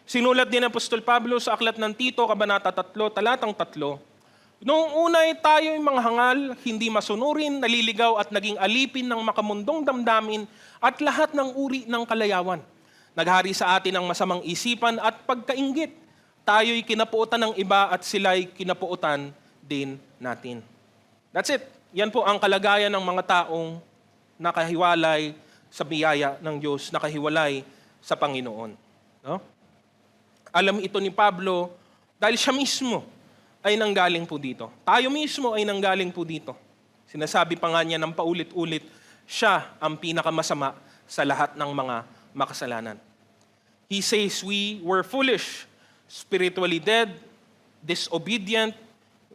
Sinulat din ng Apostol Pablo sa Aklat ng Tito, Kabanata 3, Talatang 3, noong unay tayo'y mga hangal, hindi masunurin, naliligaw at naging alipin ng makamundong damdamin at lahat ng uri ng kalayawan. Naghari sa atin ang masamang isipan at pagkainggit. Tayo'y kinapuotan ng iba at sila'y kinapuotan din natin. That's it. Yan po ang kalagayan ng mga taong nakahiwalay sa biyaya ng Diyos, nakahiwalay sa Panginoon. No? Alam ito ni Pablo dahil siya mismo ay nanggaling po dito. Tayo mismo ay nanggaling po dito. Sinasabi pa nga niya ng paulit-ulit, siya ang pinakamasama sa lahat ng mga makasalanan. He says we were foolish, spiritually dead, disobedient,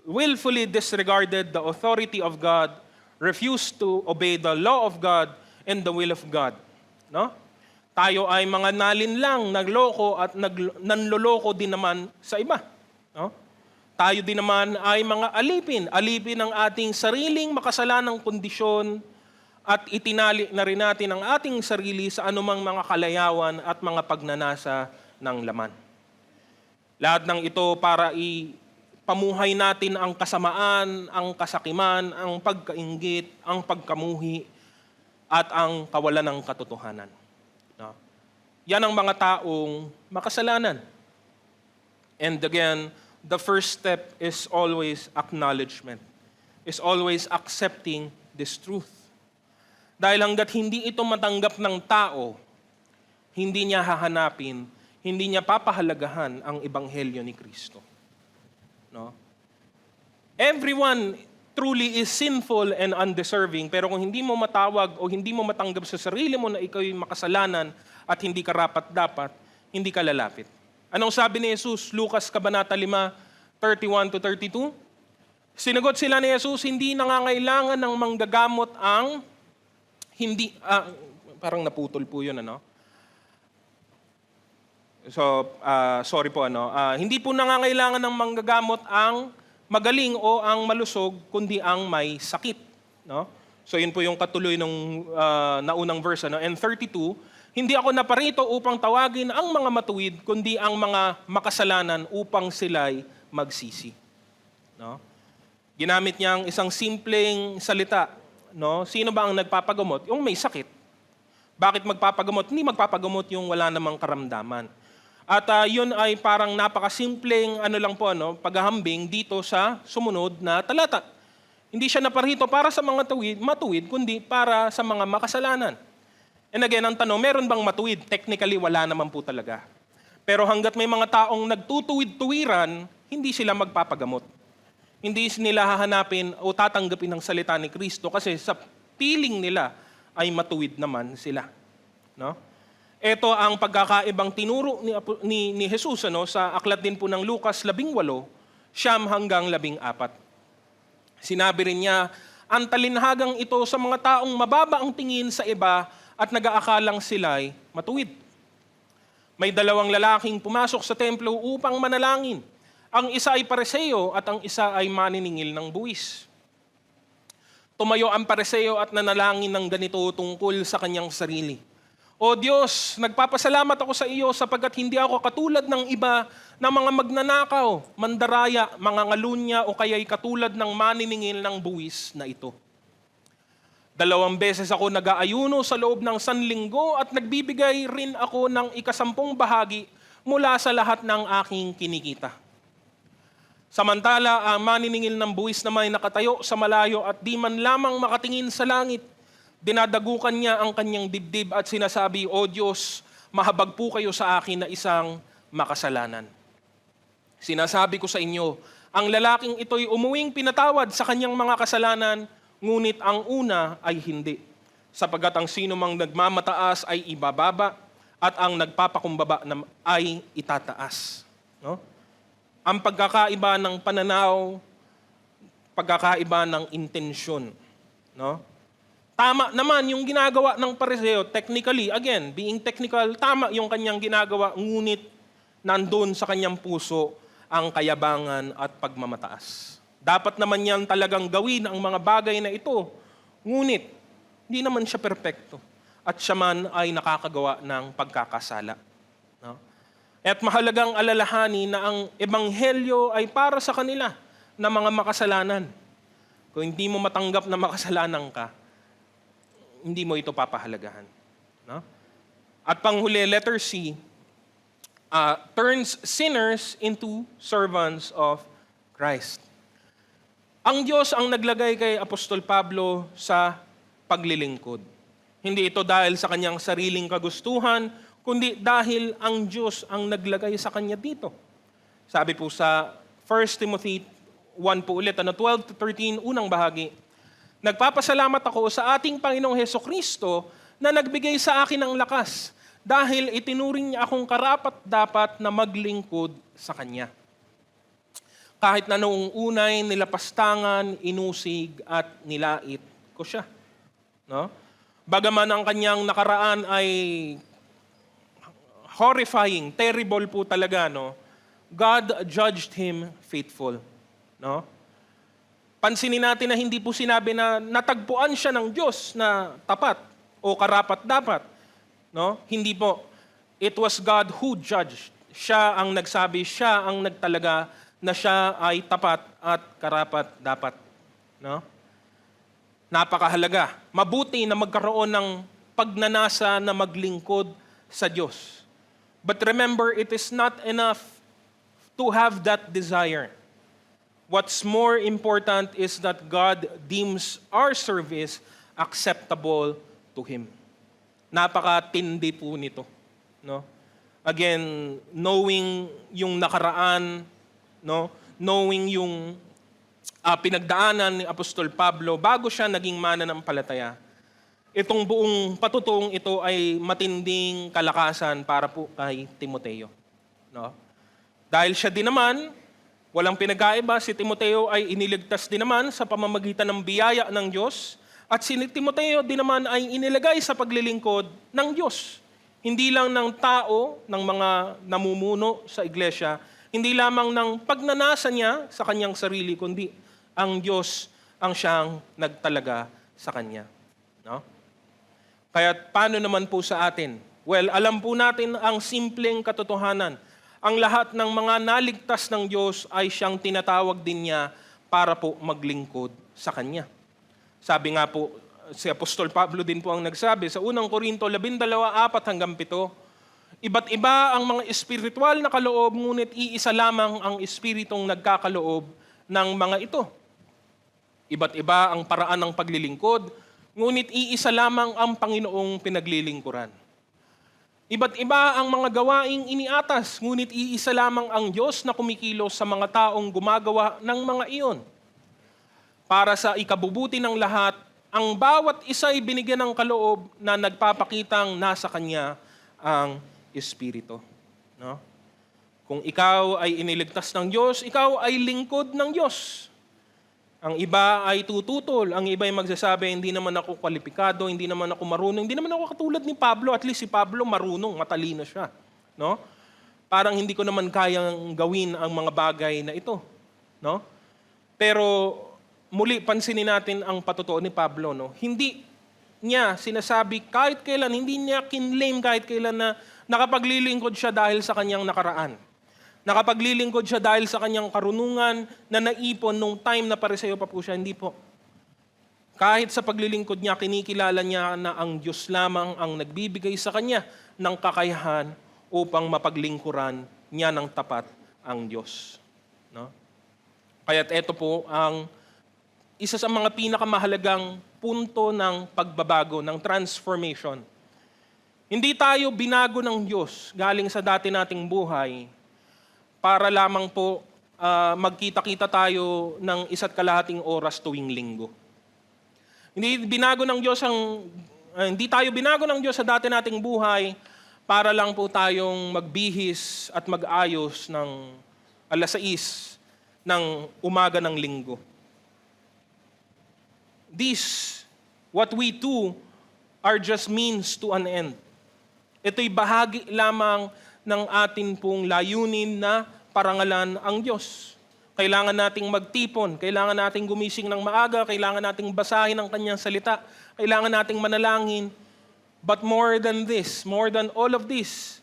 willfully disregarded the authority of God, refused to obey the law of God and the will of God. No? Tayo ay mga nalinlang, nagloko at nanloloko din naman sa iba. No? Tayo din naman ay mga alipin ng ating sariling makasalanang kondisyon at itinali na rin natin ang ating sarili sa anumang mga kalayawan at mga pagnanasa ng laman. Lahat ng ito para ipamuhay natin ang kasamaan, ang kasakiman, ang pagkainggit, ang pagkamuhi, at ang kawalan ng katotohanan. No? Yan ang mga taong makasalanan. And again, the first step is always acknowledgement, is always accepting this truth. Dahil hanggat hindi ito matanggap ng tao, hindi niya hahanapin, hindi niya papahalagahan ang ebanghelyo ni Kristo. No? Everyone truly is sinful and undeserving, pero kung hindi mo matawag o hindi mo matanggap sa sarili mo na ikaw'y makasalanan at hindi karapat-dapat, hindi ka lalapit. Anong sabi ni Jesus? Lucas Kabanata 5, 31-32. Sinagot sila ni Jesus, hindi nangangailangan ng manggagamot ang parang naputol po yun, ano? So, sorry po, ano? Hindi po nangangailangan ng manggagamot ang magaling o ang malusog, kundi ang may sakit, no? So, yun po yung katuloy ng naunang verse, ano? And 32, hindi ako naparito upang tawagin ang mga matuwid, kundi ang mga makasalanan upang sila'y magsisi. No? Ginamit niya ang isang simpleng salita. No? Sino ba ang nagpapagamot? Yung may sakit. Bakit magpapagamot? Hindi magpapagamot yung wala namang karamdaman. At yun ay parang napakasimpleng paghahambing dito sa sumunod na talata. Hindi siya naparito para sa mga matuwid, kundi para sa mga makasalanan. And again, ang tanong, meron bang matuwid? Technically, wala naman po talaga. Pero hanggat may mga taong nagtutuwid-tuwiran, hindi sila magpapagamot. Hindi nila hahanapin o tatanggapin ang salita ni Kristo kasi sa piling nila ay matuwid naman sila. No? Ito ang pagkakaibang tinuro ni Jesus sa aklat din po ng Lucas 18, 9-14. Sinabi rin niya, ang talinhagang ito sa mga taong mababa ang tingin sa iba at nag-aakalang sila'y matuwid. May dalawang lalaking pumasok sa templo upang manalangin. Ang isa ay Pariseo at ang isa ay maniningil ng buwis. Tumayo ang Pariseo at nanalangin ng ganito tungkol sa kanyang sarili. O Diyos, nagpapasalamat ako sa iyo sapagkat hindi ako katulad ng iba na mga magnanakaw, mandaraya, mga ngalunya o kaya'y katulad ng maniningil ng buwis na ito. 2 beses ako nag-aayuno sa loob ng sanlinggo at nagbibigay rin ako ng 10 bahagi mula sa lahat ng aking kinikita. Samantala, ang maniningil ng buwis na may nakatayo sa malayo at di man lamang makatingin sa langit, dinadagukan niya ang kanyang dibdib at sinasabi, O Diyos, mahabag po kayo sa akin na isang makasalanan. Sinasabi ko sa inyo, ang lalaking ito'y umuwing pinatawad sa kanyang mga kasalanan, ngunit ang una ay hindi. Sapagkat ang sino mang nagmamataas ay ibababa at ang nagpapakumbaba ay itataas. No? Ang pagkakaiba ng pananaw, pagkakaiba ng intensyon. No? Tama naman yung ginagawa ng pariseo, technically, again, being technical, tama yung kanyang ginagawa, ngunit nandun sa kanyang puso ang kayabangan at pagmamataas. Dapat naman yan talagang gawin ang mga bagay na ito, ngunit hindi naman siya perpekto at siya man ay nakakagawa ng pagkakasala. No? At mahalagang alalahanin na ang ebanghelyo ay para sa kanila na mga makasalanan. Kung hindi mo matanggap na makasalanan ka, hindi mo ito papahalagahan. No? At panghuli, letter C, turns sinners into servants of Christ. Ang Diyos ang naglagay kay Apostol Pablo sa paglilingkod. Hindi ito dahil sa kanyang sariling kagustuhan, kundi dahil ang Diyos ang naglagay sa kanya dito. Sabi po sa 1 Timothy 1 po ulit, 12-13, unang bahagi, nagpapasalamat ako sa ating Panginoong Hesukristo na nagbigay sa akin ng lakas dahil itinuring niya akong karapat-dapat na maglingkod sa Kanya. Kahit na noong unay nilapastangan, inusig at nilait ko siya. No? Bagaman ang kanyang nakaraan ay horrifying, terrible po talaga, no? God judged him faithful. No? Pansinin natin na hindi po sinabi na natagpuan siya ng Diyos na tapat o karapat-dapat. No? Hindi po. It was God who judged. Siya ang nagsabi, siya ang nagtalaga na siya ay tapat at karapat-dapat. No? Napakahalaga. Mabuti na magkaroon ng pagnanasa na maglingkod sa Diyos. But remember, it is not enough to have that desire. What's more important is that God deems our service acceptable to Him. Napakatindi po nito. No? Again, knowing yung nakaraan, no? Knowing yung pinagdaanan ni Apostol Pablo bago siya naging mananampalataya, itong buong patutong ito ay matinding kalakasan para po kay Timoteo. No? Dahil siya din naman, walang pinagkaiba, si Timoteo ay iniligtas din naman sa pamamagitan ng biyaya ng Diyos at si Timoteo din naman ay inilagay sa paglilingkod ng Diyos. Hindi lang ng tao, ng mga namumuno sa iglesia, hindi lamang ng pagnanasa niya sa kanyang sarili, kundi ang Diyos ang siyang nagtalaga sa kanya. No? Kaya paano naman po sa atin? Well, alam po natin ang simpleng katotohanan. Ang lahat ng mga naligtas ng Diyos ay siyang tinatawag din niya para po maglingkod sa Kanya. Sabi nga po, si Apostol Pablo din po ang nagsabi sa unang Korinto 12:4-7, iba't iba ang mga espiritual na kaloob, ngunit iisa lamang ang espiritong nagkakaloob ng mga ito. Iba't iba ang paraan ng paglilingkod, ngunit iisa lamang ang Panginoong pinaglilingkuran. Iba't iba ang mga gawaing iniatas, ngunit iisa lamang ang Diyos na kumikilos sa mga taong gumagawa ng mga iyon. Para sa ikabubuti ng lahat, ang bawat isa ay binigyan ng kaloob na nagpapakitang nasa Kanya ang Espiritu. No? Kung ikaw ay iniligtas ng Diyos, ikaw ay lingkod ng Diyos. Ang iba ay tututol, ang iba ay magsasabi, hindi naman ako kwalipikado, hindi naman ako marunong, hindi naman ako katulad ni Pablo, at least si Pablo marunong, matalino siya. No? Parang hindi ko naman kayang gawin ang mga bagay na ito. No? Pero muli, pansinin natin ang patotoo ni Pablo. No? Hindi niya sinasabi kahit kailan, hindi niya kinlaim kahit kailan na nakapaglilingkod siya dahil sa kanyang nakaraan. Nakapaglilingkod siya dahil sa kanyang karunungan na naipon nung time na pareseyo pa po siya. Hindi po. Kahit sa paglilingkod niya, kinikilala niya na ang Diyos lamang ang nagbibigay sa kanya ng kakayahan upang mapaglingkuran niya ng tapat ang Diyos. No? Kaya't ito po ang isa sa mga pinakamahalagang punto ng pagbabago, ng transformation. Hindi tayo binago ng Diyos galing sa dati nating buhay para lamang po magkita-kita tayo ng 1.5 oras tuwing linggo. Hindi tayo binago ng Diyos sa dati nating buhay para lang po tayong magbihis at mag-ayos ng 6:00 ng umaga ng linggo. What we do, are just means to an end. Ito'y bahagi lamang ng atin pong layunin na parangalan ang Diyos. Kailangan nating magtipon, kailangan nating gumising ng maaga, kailangan nating basahin ang kanyang salita, kailangan nating manalangin. But more than this, more than all of this,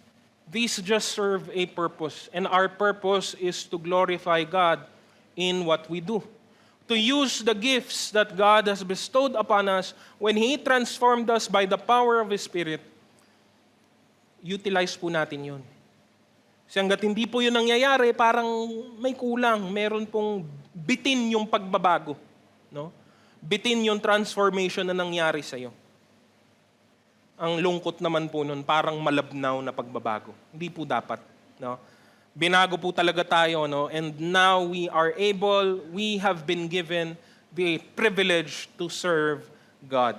these just serve a purpose. And our purpose is to glorify God in what we do. To use the gifts that God has bestowed upon us when He transformed us by the power of His Spirit. Utilize po natin yun. Kasi hanggat hindi po yun nangyayari, parang may kulang. Meron pong bitin yung pagbabago. No? Bitin yung transformation na nangyari sa'yo. Ang lungkot naman po nun, parang malabnaw na pagbabago. Hindi po dapat. No? Binago po talaga tayo. No? And now we have been given the privilege to serve God.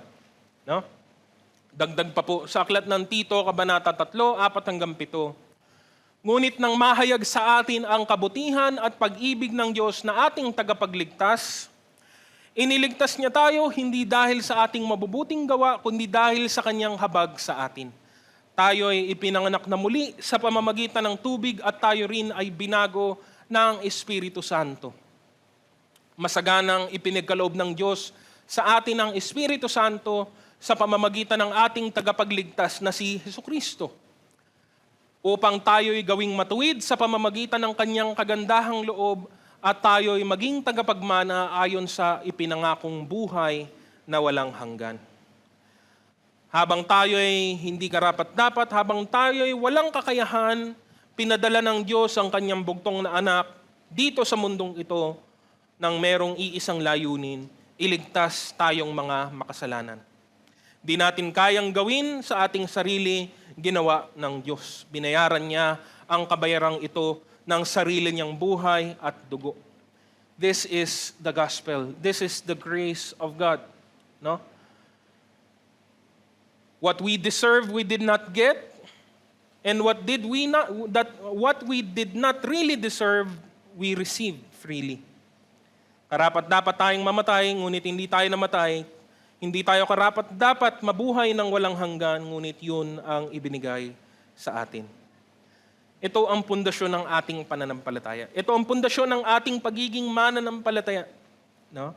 No? Dagdag pa po sa aklat ng Tito, Kabanata 3, 4-7. Ngunit nang mahayag sa atin ang kabutihan at pag-ibig ng Diyos na ating tagapagligtas, iniligtas niya tayo hindi dahil sa ating mabubuting gawa, kundi dahil sa kanyang habag sa atin. Tayo ay ipinanganak na muli sa pamamagitan ng tubig at tayo rin ay binago ng Espiritu Santo. Masaganang ipinagkaloob ng Diyos sa atin ang Espiritu Santo sa pamamagitan ng ating tagapagligtas na si Jesucristo, upang tayo'y gawing matuwid sa pamamagitan ng kanyang kagandahang loob at tayo'y maging tagapagmana ayon sa ipinangakong buhay na walang hanggan. Habang tayo'y hindi karapat-dapat, habang tayo'y walang kakayahan, pinadala ng Diyos ang kanyang bugtong na anak dito sa mundong ito nang merong iisang layunin, iligtas tayong mga makasalanan. Di natin kayang gawin sa ating sarili, ginawa ng Diyos. Binayaran niya ang kabayarang ito ng sarili niyang buhay at dugo. This is the gospel. This is the grace of God. No? What we deserve, we did not get. And what we did not really deserve, we received freely. Karapat-dapat tayong mamatay, ngunit hindi tayo namatay. Hindi tayo karapat-dapat mabuhay ng walang hanggan, ngunit yun ang ibinigay sa atin. Ito ang pundasyon ng ating pananampalataya. Ito ang pundasyon ng ating pagiging mananampalataya. No?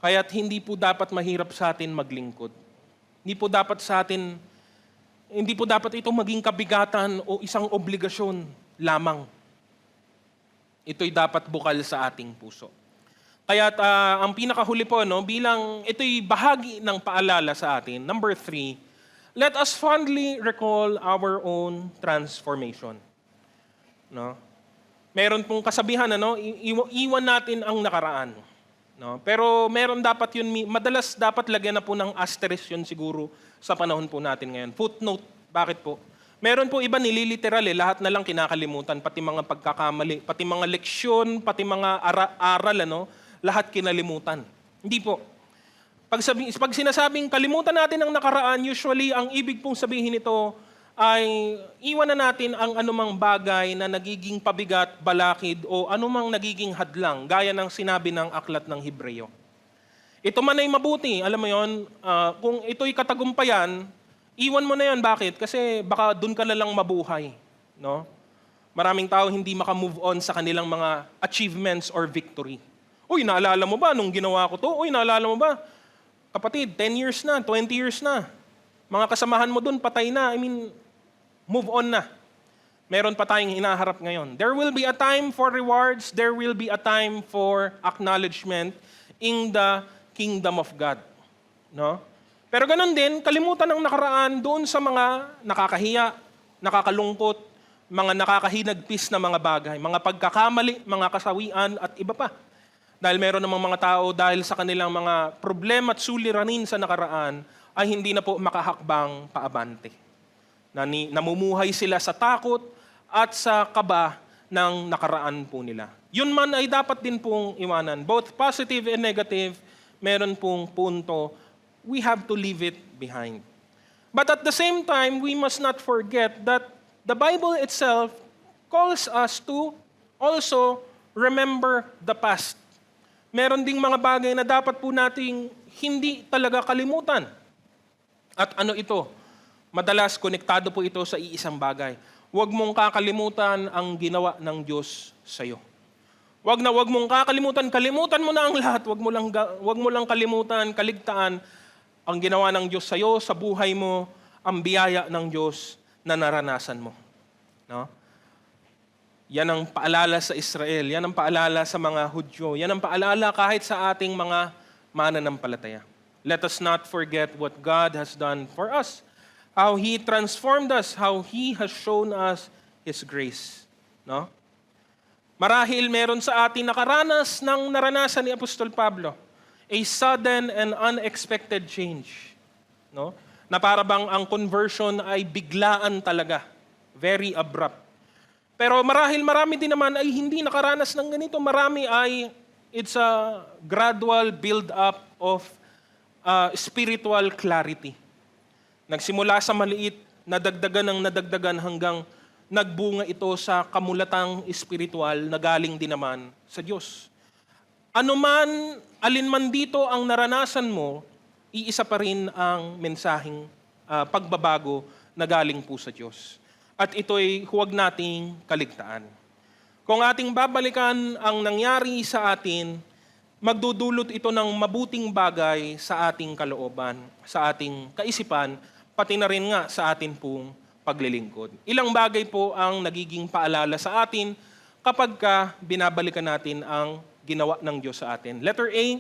Kaya't hindi po dapat mahirap sa atin maglingkod. Hindi po dapat ito maging kabigatan o isang obligasyon lamang. Ito'y dapat bukal sa ating puso. Kaya't ang pinakahuli po, no, bilang ito'y bahagi ng paalala sa atin, number 3, let us fondly recall our own transformation. No? Meron pong kasabihan, ano, iwan natin ang nakaraan. No? Pero meron dapat yun, madalas dapat lagyan na po ng asterisk yun siguro sa panahon po natin ngayon. Footnote, bakit po? Meron po iba nililiteral lahat na lang kinakalimutan, pati mga pagkakamali, pati mga leksyon, pati mga aral, ano, lahat kinalimutan. Hindi po. Pag sinasabing kalimutan natin ang nakaraan, usually ang ibig pong sabihin nito ay iwan na natin ang anumang bagay na nagiging pabigat, balakid o anumang nagiging hadlang, gaya ng sinabi ng aklat ng Hebreo. Ito man ay mabuti, alam mo yon, kung ito'y katagumpayan, iwan mo na yan. Bakit? Kasi baka dun ka na lang mabuhay. No? Maraming tao hindi makamove on sa kanilang mga achievements or victory. Uy, naalala mo ba nung ginawa ko to? Uy, naalala mo ba? kapatid, 10 years na, 20 years na. Mga kasamahan mo dun, patay na. Move on na. Meron pa tayong hinaharap ngayon. There will be a time for rewards. There will be a time for acknowledgement in the kingdom of God. No? Pero ganun din, kalimutan ang nakaraan doon sa mga nakakahiya, nakakalungkot, mga nakakahinagpis na mga bagay, mga pagkakamali, mga kasawian at iba pa. Dahil meron namang mga tao dahil sa kanilang mga problema at suliranin sa nakaraan ay hindi na po makahakbang paabante. Namumuhay sila sa takot at sa kaba ng nakaraan po nila. Yun man ay dapat din pong iwanan. Both positive and negative, meron pong punto, we have to leave it behind. But at the same time, we must not forget that the Bible itself calls us to also remember the past. Meron ding mga bagay na dapat po nating hindi talaga kalimutan. At ano ito? Madalas konektado po ito sa iisang bagay. Huwag mong kakalimutan ang ginawa ng Diyos sa iyo. Huwag mong kakalimutan, kalimutan mo na ang lahat. Huwag mo lang kalimutan, kaligtaan ang ginawa ng Diyos sa iyo, sa buhay mo, ang biyaya ng Diyos na naranasan mo. No? Yan ang paalala sa Israel, yan ang paalala sa mga Hudyo, yan ang paalala kahit sa ating mga mananampalataya. Let us not forget what God has done for us. How He transformed us, how He has shown us His grace. No? Marahil meron sa atin nakaranas ng naranasan ni Apostol Pablo, a sudden and unexpected change. No? Na para bang ang conversion ay biglaan talaga, very abrupt. Pero marahil marami din naman ay hindi nakaranas ng ganito. Marami ay it's a gradual build-up of spiritual clarity. Nagsimula sa maliit, nadagdagan hanggang nagbunga ito sa kamulatang espiritual na galing din naman sa Diyos. Alinman dito ang naranasan mo, iisa pa rin ang mensaheng pagbabago na galing po sa Diyos. At ito'y huwag nating kaligtaan. Kung ating babalikan ang nangyari sa atin, magdudulot ito ng mabuting bagay sa ating kalooban, sa ating kaisipan, pati na rin nga sa atin pong paglilingkod. Ilang bagay po ang nagiging paalala sa atin kapag binabalikan natin ang ginawa ng Diyos sa atin. Letter A,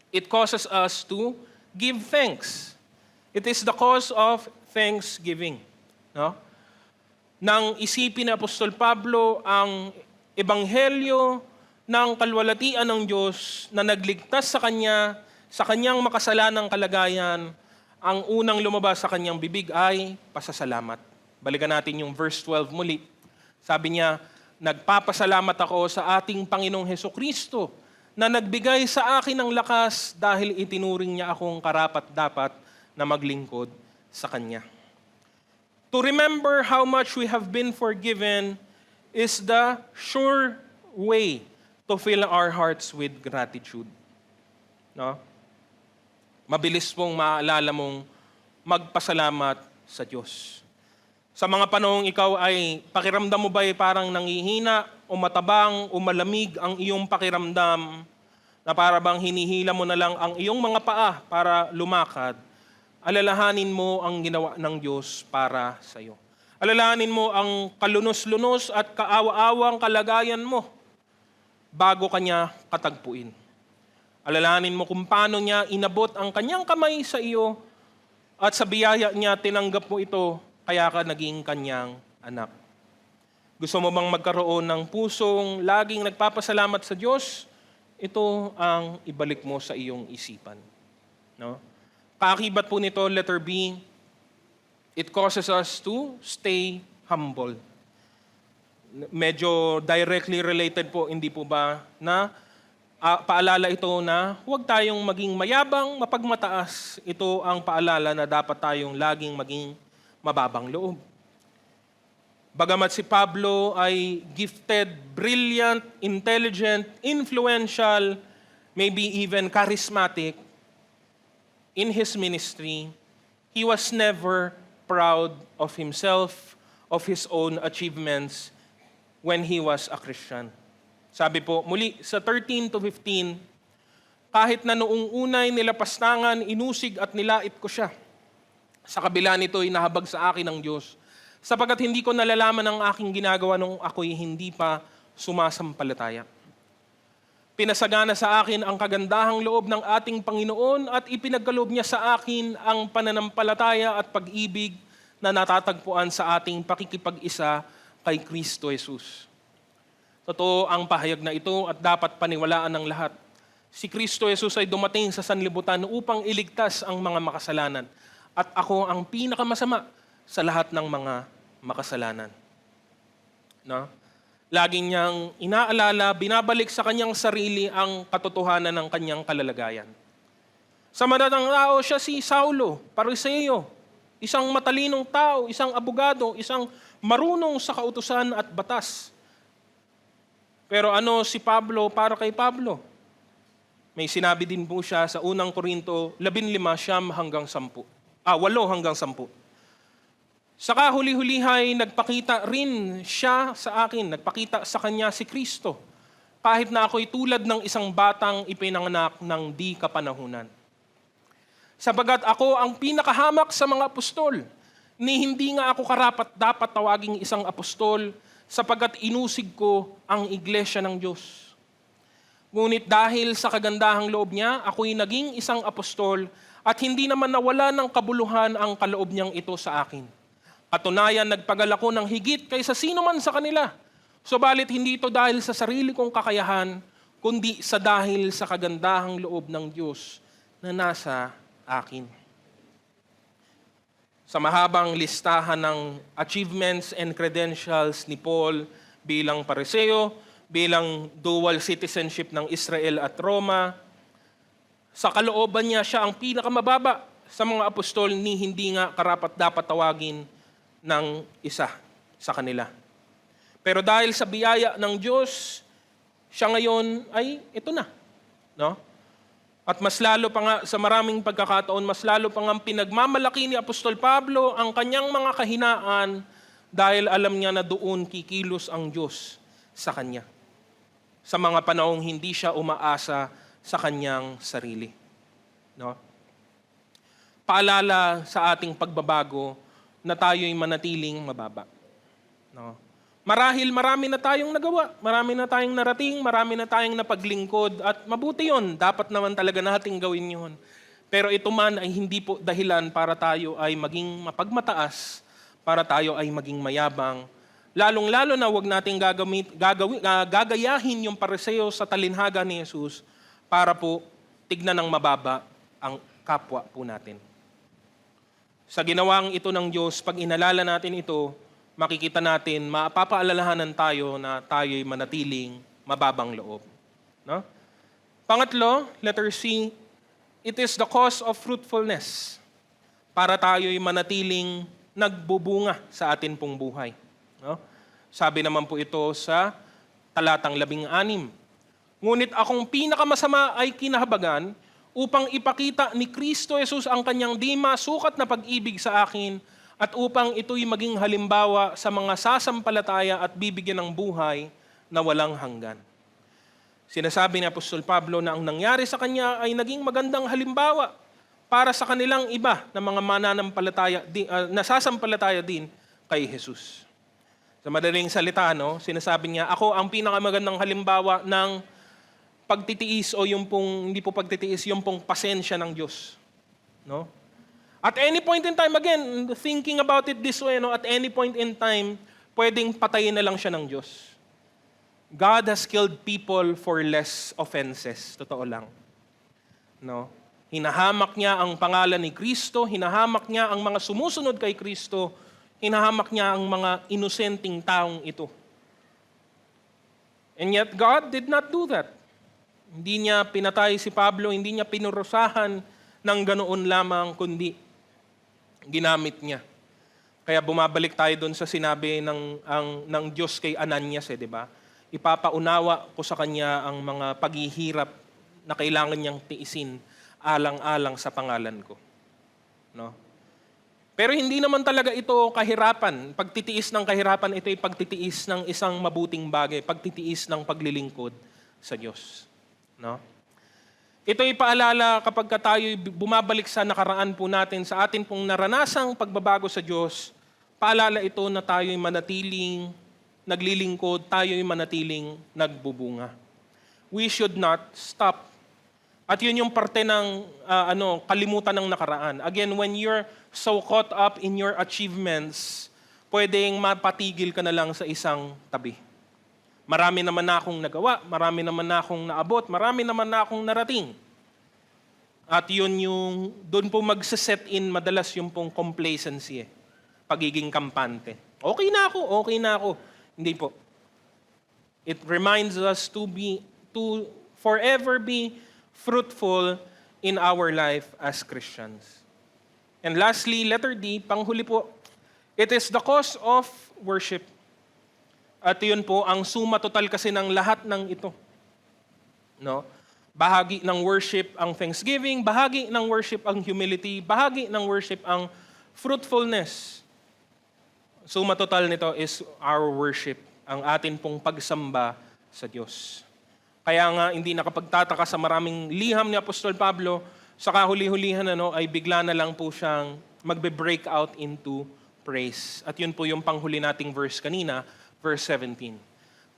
it causes us to give thanks. It is the cause of thanksgiving. No? Nang isipin ni Apostol Pablo ang ebanghelyo ng kalwalatian ng Diyos na nagligtas sa kanya, sa kanyang makasalanang kalagayan, ang unang lumabas sa kanyang bibig ay pasasalamat. Balikan natin yung verse 12 muli. Sabi niya, nagpapasalamat ako sa ating Panginoong Hesukristo na nagbigay sa akin ng lakas dahil itinuring niya akong karapat-dapat na maglingkod sa Kanya. To remember how much we have been forgiven is the sure way to fill our hearts with gratitude. No? Mabilis mong maalala mong magpasalamat sa Diyos. Sa mga panahong ikaw ay pakiramdam mo ba ay parang nangihina o matabang o malamig ang iyong pakiramdam na para bang hinihila mo na lang ang iyong mga paa para lumakad, alalahanin mo ang ginawa ng Diyos para sa iyo. Alalahanin mo ang kalunos-lunos at kaawa-awang kalagayan mo bago kanya katagpuin. Alalahanin mo kung paano niya inabot ang kanyang kamay sa iyo at sa biyaya niya tinanggap mo ito kaya ka naging kanyang anak. Gusto mo bang magkaroon ng pusong laging nagpapasalamat sa Diyos? Ito ang ibalik mo sa iyong isipan. No? Kaakibat po nito, letter B, it causes us to stay humble. Medyo directly related po, hindi po ba, na paalala ito na huwag tayong maging mayabang, mapagmataas. Ito ang paalala na dapat tayong laging maging mababang loob. Bagamat si Pablo ay gifted, brilliant, intelligent, influential, maybe even charismatic in his ministry, he was never proud of himself, of his own achievements when he was a Christian. Sabi po, muli sa 13 to 15, kahit na noong unay nilapastangan, inusig at nilait ko siya. Sa kabila nito'y nahabag sa akin ng Diyos, sapagkat hindi ko nalalaman ang aking ginagawa nung ako'y hindi pa sumasampalataya. Pinasagana sa akin ang kagandahang loob ng ating Panginoon at ipinagkaloob niya sa akin ang pananampalataya at pag-ibig na natatagpuan sa ating pakikipag-isa kay Kristo Jesus. Totoo ang pahayag na ito at dapat paniwalaan ng lahat. Si Kristo Jesus ay dumating sa sanlibutan upang iligtas ang mga makasalanan. At ako ang pinakamasama sa lahat ng mga makasalanan. No? Laging niyang inaalala, binabalik sa kanyang sarili ang katotohanan ng kanyang kalalagayan. Sa madatang tao, siya si Saulo, Pariseo, isang matalinong tao, isang abogado, isang marunong sa kautusan at batas. Pero ano si Pablo para kay Pablo? May sinabi din po siya sa unang Korinto 15:9 hanggang 10. 8 hanggang 10. Saka huli-hulihay nagpakita rin siya sa akin, nagpakita sa kanya si Kristo, kahit na ako'y tulad ng isang batang ipinanganak ng di kapanahunan. Sabagat ako ang pinakahamak sa mga apostol, ni hindi nga ako karapat-dapat tawaging isang apostol, sapagkat inusig ko ang iglesia ng Diyos. Ngunit dahil sa kagandahang loob niya, ako'y naging isang apostol at hindi naman nawala ng kabuluhan ang kaloob niyang ito sa akin. Katunayan, nagpagal ako ng higit kaysa sino man sa kanila. Subalit hindi ito dahil sa sarili kong kakayahan, kundi sa dahil sa kagandahang loob ng Diyos na nasa akin. Sa mahabang listahan ng achievements and credentials ni Paul bilang Pariseo, bilang dual citizenship ng Israel at Roma, sa kalooban niya siya ang pinakamababa sa mga apostol ni hindi nga karapat-dapat tawagin ng isa sa kanila. Pero dahil sa biyaya ng Diyos, siya ngayon ay ito na. No? At mas lalo pa nga sa maraming pagkakataon, mas lalo pa nga pinagmamalaki ni Apostol Pablo ang kanyang mga kahinaan dahil alam niya na doon kikilos ang Diyos sa kanya. Sa mga panahong hindi siya umaasa sa kanyang sarili. No? Paalala sa ating pagbabago na tayo'y manatiling mababa. No? Marahil marami na tayong nagawa, marami na tayong narating, marami na tayong napaglingkod at mabuti yon, dapat naman talaga nating gawin yon. Pero ito man ay hindi po dahilan para tayo ay maging mapagmataas, para tayo ay maging mayabang. Lalong-lalo na huwag nating gagayahin yung Pariseo sa talinhaga ni Jesus para po tignan ng mababa ang kapwa po natin. Sa ginawang ito ng Diyos, pag inalala natin ito, makikita natin, mapapaalalahanan tayo na tayo'y manatiling mababang loob. No? Pangatlo, letter C, it is the cause of fruitfulness para tayo'y manatiling nagbubunga sa atin pong buhay. No? Sabi naman po ito sa talatang 16. Ngunit akong pinakamasama ay kinahabagan upang ipakita ni Kristo Jesus ang kanyang di masukat na pag-ibig sa akin at upang ito'y maging halimbawa sa mga sasampalataya at bibigyan ng buhay na walang hanggan. Sinasabi ni Apostol Pablo na ang nangyari sa kanya ay naging magandang halimbawa para sa kanilang iba na mga mananampalataya, nasasampalataya din kay Jesus. Sa madaling salita, sinasabi niya, ako ang pinakamagandang halimbawa ng pagtitiis o yung pong, hindi po pagtitiis, yung pong pasensya ng Diyos. No? At any point in time, again, thinking about it this way, at any point in time, pwedeng patayin na lang siya ng Diyos. God has killed people for less offenses. Totoo lang. No? Hinahamak niya ang pangalan ni Kristo, hinahamak niya ang mga sumusunod kay Kristo, hinahamak niya ang mga inosenteng taong ito. And yet God did not do that. Hindi niya pinatay si Pablo, hindi niya pinurusahan ng ganoon lamang, kundi ginamit niya. Kaya bumabalik tayo doon sa sinabi ng Diyos kay Ananias, di ba? Ipapaunawa ko sa kanya ang mga paghihirap na kailangan niyang tiisin alang-alang sa pangalan ko. No? Pero hindi naman talaga ito kahirapan. Pagtitiis ng kahirapan, ito ay pagtitiis ng isang mabuting bagay, pagtitiis ng paglilingkod sa Diyos. No? Ito'y paalala kapag tayo bumabalik sa nakaraan po natin, sa atin pong naranasang pagbabago sa Diyos, paalala ito na tayo'y manatiling naglilingkod, tayo'y manatiling nagbubunga. We should not stop. At yun yung parte ng kalimutan ng nakaraan. Again, when you're so caught up in your achievements, pwedeng mapatigil ka na lang sa isang tabi. Marami naman na akong nagawa, marami naman na akong naabot, marami naman na akong narating. At yun yung, doon po magsaset in madalas yung pong complacency, pagiging kampante. Okay na ako. Hindi po. It reminds us to forever be fruitful in our life as Christians. And lastly, letter D, panghuli po, it is the cause of worship. At yun po, ang suma total kasi ng lahat ng ito. No? Bahagi ng worship ang thanksgiving, bahagi ng worship ang humility, bahagi ng worship ang fruitfulness. Suma total nito is our worship, ang atin pong pagsamba sa Diyos. Kaya nga, hindi nakapagtataka sa maraming liham ni Apostol Pablo, sa kahuli-hulihan ay bigla na lang po siyang magbe-break out into praise. At yun po yung panghuli nating verse kanina, verse 17.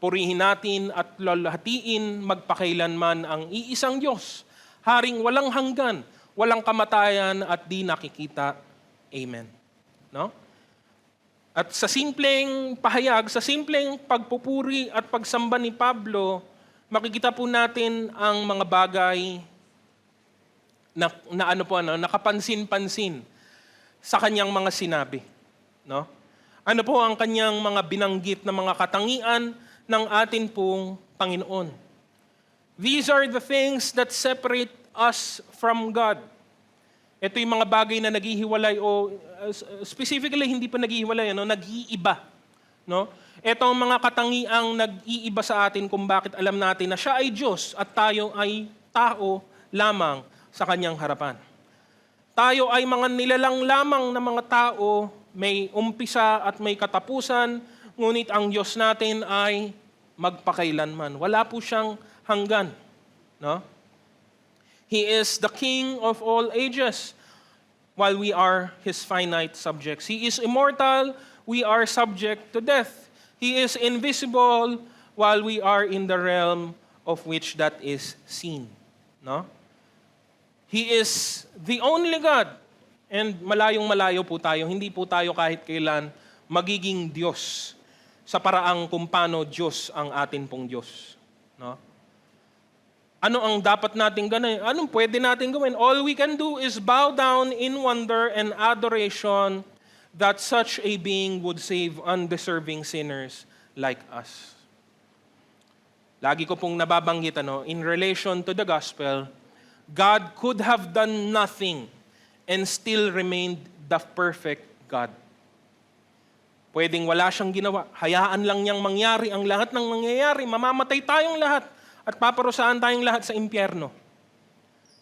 Purihin natin at lalhatiin magpakailanman ang iisang Diyos, haring walang hanggan, walang kamatayan at di nakikita. Amen. No? At sa simpleng pahayag, sa simpleng pagpupuri at pagsamba ni Pablo, makikita po natin ang mga bagay na nakapansin-pansin sa kanyang mga sinabi. No? Ano po ang kanyang mga binanggit na mga katangian ng atin pong Panginoon? These are the things that separate us from God. Ito yung mga bagay na naghihiwalay o specifically hindi pa naghihiwalay, nag-iiba. No? Ito ang mga katangiang nag-iiba sa atin kung bakit alam natin na siya ay Diyos at tayo ay tao lamang sa kanyang harapan. Tayo ay mga nilalang lamang na mga tao, may umpisa at may katapusan, ngunit ang Diyos natin ay magpakailanman. Wala po siyang hanggan. No? He is the King of all ages, while we are His finite subjects. He is immortal, we are subject to death. He is invisible, while we are in the realm of which that is seen. No? He is the only God. And malayong-malayo po tayo, hindi po tayo kahit kailan magiging Diyos sa paraang kung paano Diyos ang atin pong Diyos. No? Ano ang dapat natin gawin? Anong pwede natin gawin? All we can do is bow down in wonder and adoration that such a being would save undeserving sinners like us. Lagi ko pong nababanggit, in relation to the gospel, God could have done nothing and still remained the perfect God. Pwedeng wala siyang ginawa. Hayaan lang niyang mangyari ang lahat ng mangyayari. Mamamatay tayong lahat at paparusahan tayong lahat sa impyerno.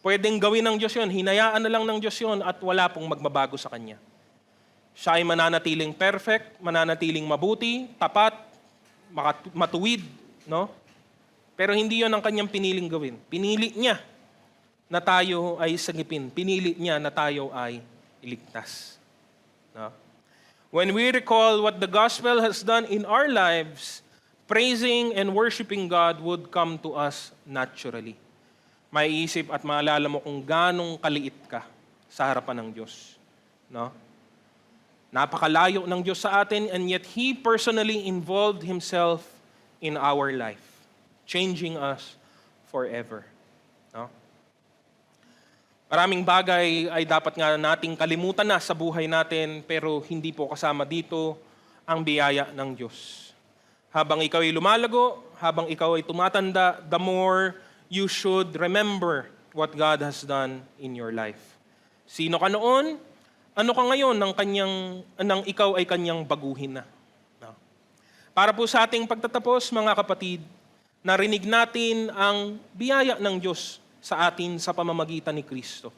Pwedeng gawin ng Diyos yun. Hinayaan na lang ng Diyos yun at wala pong magbabago sa Kanya. Siya ay mananatiling perfect, mananatiling mabuti, tapat, matuwid. No? Pero hindi yun ang Kanyang piniling gawin. Pinili niya na tayo ay sagipin. Pinili niya na tayo ay iligtas. No? When we recall what the gospel has done in our lives, praising and worshiping God would come to us naturally. Maiisip at maalala mo kung ganong kaliit ka sa harapan ng Diyos. No? Napakalayo ng Diyos sa atin, and yet He personally involved Himself in our life, changing us forever. No? Maraming bagay ay dapat nga nating kalimutan na sa buhay natin, pero hindi po kasama dito ang biyaya ng Diyos. Habang ikaw ay lumalago, habang ikaw ay tumatanda, the more you should remember what God has done in your life. Sino ka noon? Ano ka ngayon nang ikaw ay kanyang baguhin na? No? Para po sa ating pagtatapos, mga kapatid, narinig natin ang biyaya ng Diyos sa atin sa pamamagitan ni Kristo.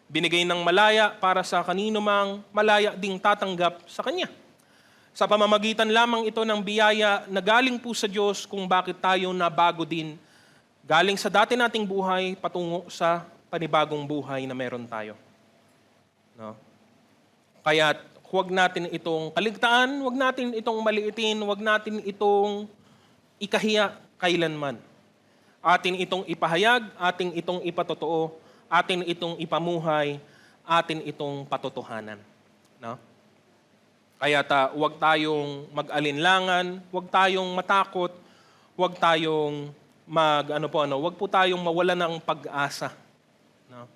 Binigay ng malaya para sa kanino mang malaya ding tatanggap sa Kanya. Sa pamamagitan lamang ito ng biyaya na galing po sa Diyos kung bakit tayo nabago din Galing sa dati nating buhay patungo sa panibagong buhay na meron tayo. No? Kaya huwag natin itong kaligtaan, huwag natin itong maliitin, huwag natin itong ikahiya kailanman. Atin itong ipahayag, atin itong ipatotoo, atin itong ipamuhay, atin itong patotohanan. No? Kaya huwag tayong mag-alinlangan, huwag tayong matakot, huwag tayong huwag po tayong mawala ng pag-asa. No?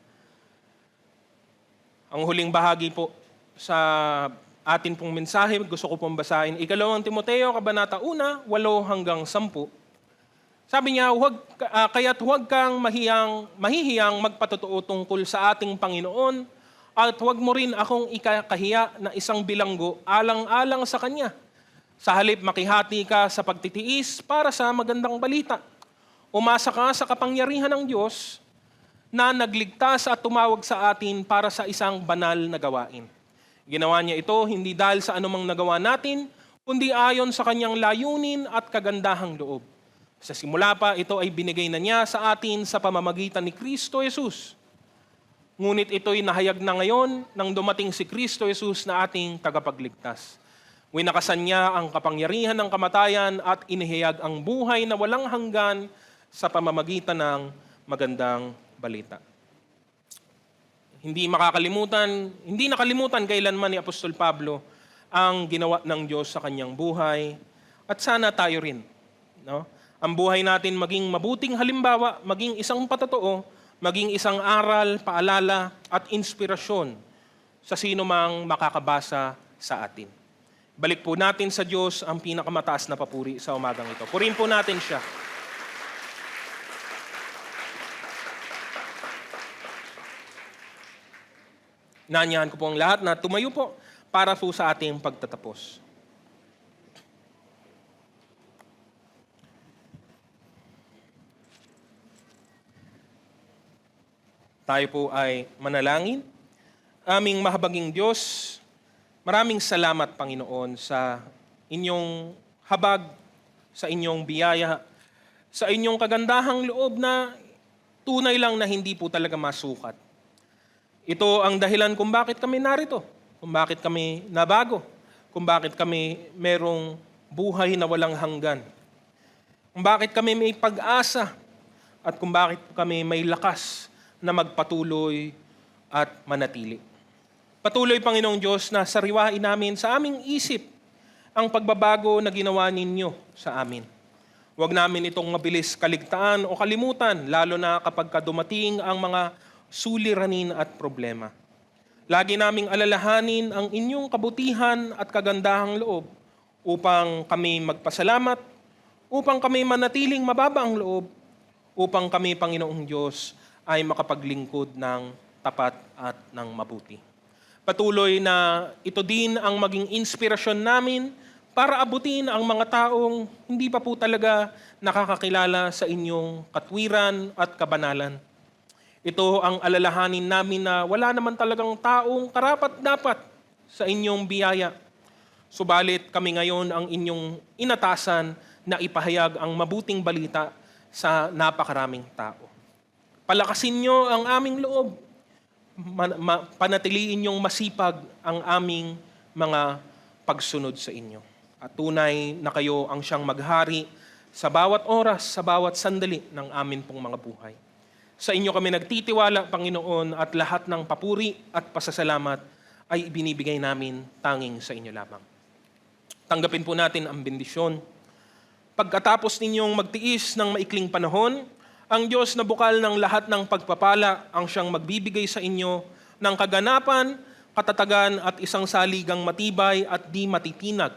Ang huling bahagi po sa atin pong mensahe, gusto ko pong basahin. 2 Timoteo, Kabanata 1, 8-10. Sabi niya, kaya't huwag kang mahihiyang magpatotoo tungkol sa ating Panginoon at huwag mo rin akong ikakahiya na isang bilanggo alang-alang sa Kanya. Sa halip makihati ka sa pagtitiis para sa magandang balita. Umasa ka sa kapangyarihan ng Diyos na nagligtas at tumawag sa atin para sa isang banal na gawain. Ginawa niya ito hindi dahil sa anumang nagawa natin, kundi ayon sa Kanyang layunin at kagandahang loob. Sa simula pa, ito ay binigay na niya sa atin sa pamamagitan ni Kristo Jesus. Ngunit ito'y nahayag na ngayon nang dumating si Kristo Jesus na ating tagapagligtas. Winakasan niya ang kapangyarihan ng kamatayan at inihayag ang buhay na walang hanggan sa pamamagitan ng magandang balita. Hindi nakalimutan kailanman ni Apostol Pablo ang ginawa ng Diyos sa kanyang buhay at sana tayo rin. No? Ang buhay natin maging mabuting halimbawa, maging isang patotoo, maging isang aral, paalala at inspirasyon sa sino mang makakabasa sa atin. Balik po natin sa Diyos ang pinakamataas na papuri sa umagang ito. Purihin po natin siya. Nanyahan ko po ang lahat na tumayo po para po sa ating pagtatapos. Tayo po ay manalangin. Aming mahabaging Diyos, maraming salamat, Panginoon, sa inyong habag, sa inyong biyaya, sa inyong kagandahang loob na tunay lang na hindi po talaga masukat. Ito ang dahilan kung bakit kami narito, kung bakit kami nabago, kung bakit kami merong buhay na walang hanggan, kung bakit kami may pag-asa, at kung bakit kami may lakas na magpatuloy at manatili. Patuloy, Panginoong Diyos, na sariwain namin sa aming isip ang pagbabago na ginawa ninyo sa amin. Huwag namin itong mabilis kaligtaan o kalimutan, lalo na kapag dumating ang mga suliranin at problema. Lagi naming alalahanin ang inyong kabutihan at kagandahang loob upang kami magpasalamat, upang kami manatiling mababa ang loob, upang kami, Panginoong Diyos, ay makapaglingkod ng tapat at ng mabuti. Patuloy na ito din ang maging inspirasyon namin para abutin ang mga taong hindi pa po talaga nakakakilala sa inyong katwiran at kabanalan. Ito ang alalahanin namin na wala naman talagang taong karapat-dapat sa inyong biyaya. Subalit kami ngayon ang inyong inatasan na ipahayag ang mabuting balita sa napakaraming tao. Palakasin niyo ang aming loob. Panatiliin niyong masipag ang aming mga pagsunod sa inyo. At tunay na kayo ang siyang maghari sa bawat oras, sa bawat sandali ng amin pong mga buhay. Sa inyo kami nagtitiwala, Panginoon, at lahat ng papuri at pasasalamat ay ibinibigay namin tanging sa inyo lamang. Tanggapin po natin ang bendisyon. Pagkatapos ninyong magtiis ng maikling panahon, ang Diyos na bukal ng lahat ng pagpapala ang siyang magbibigay sa inyo ng kaganapan, katatagan at isang saligang matibay at di matitinag.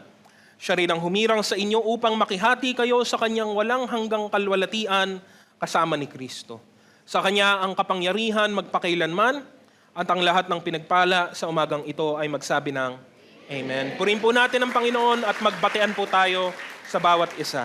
Siya rin ang humirang sa inyo upang makihati kayo sa kanyang walang hanggang kalwalatian kasama ni Kristo. Sa kanya ang kapangyarihan magpakailanman at ang lahat ng pinagpala sa umagang ito ay magsabi ng Amen. Purihin po natin ang Panginoon at magbatean po tayo sa bawat isa.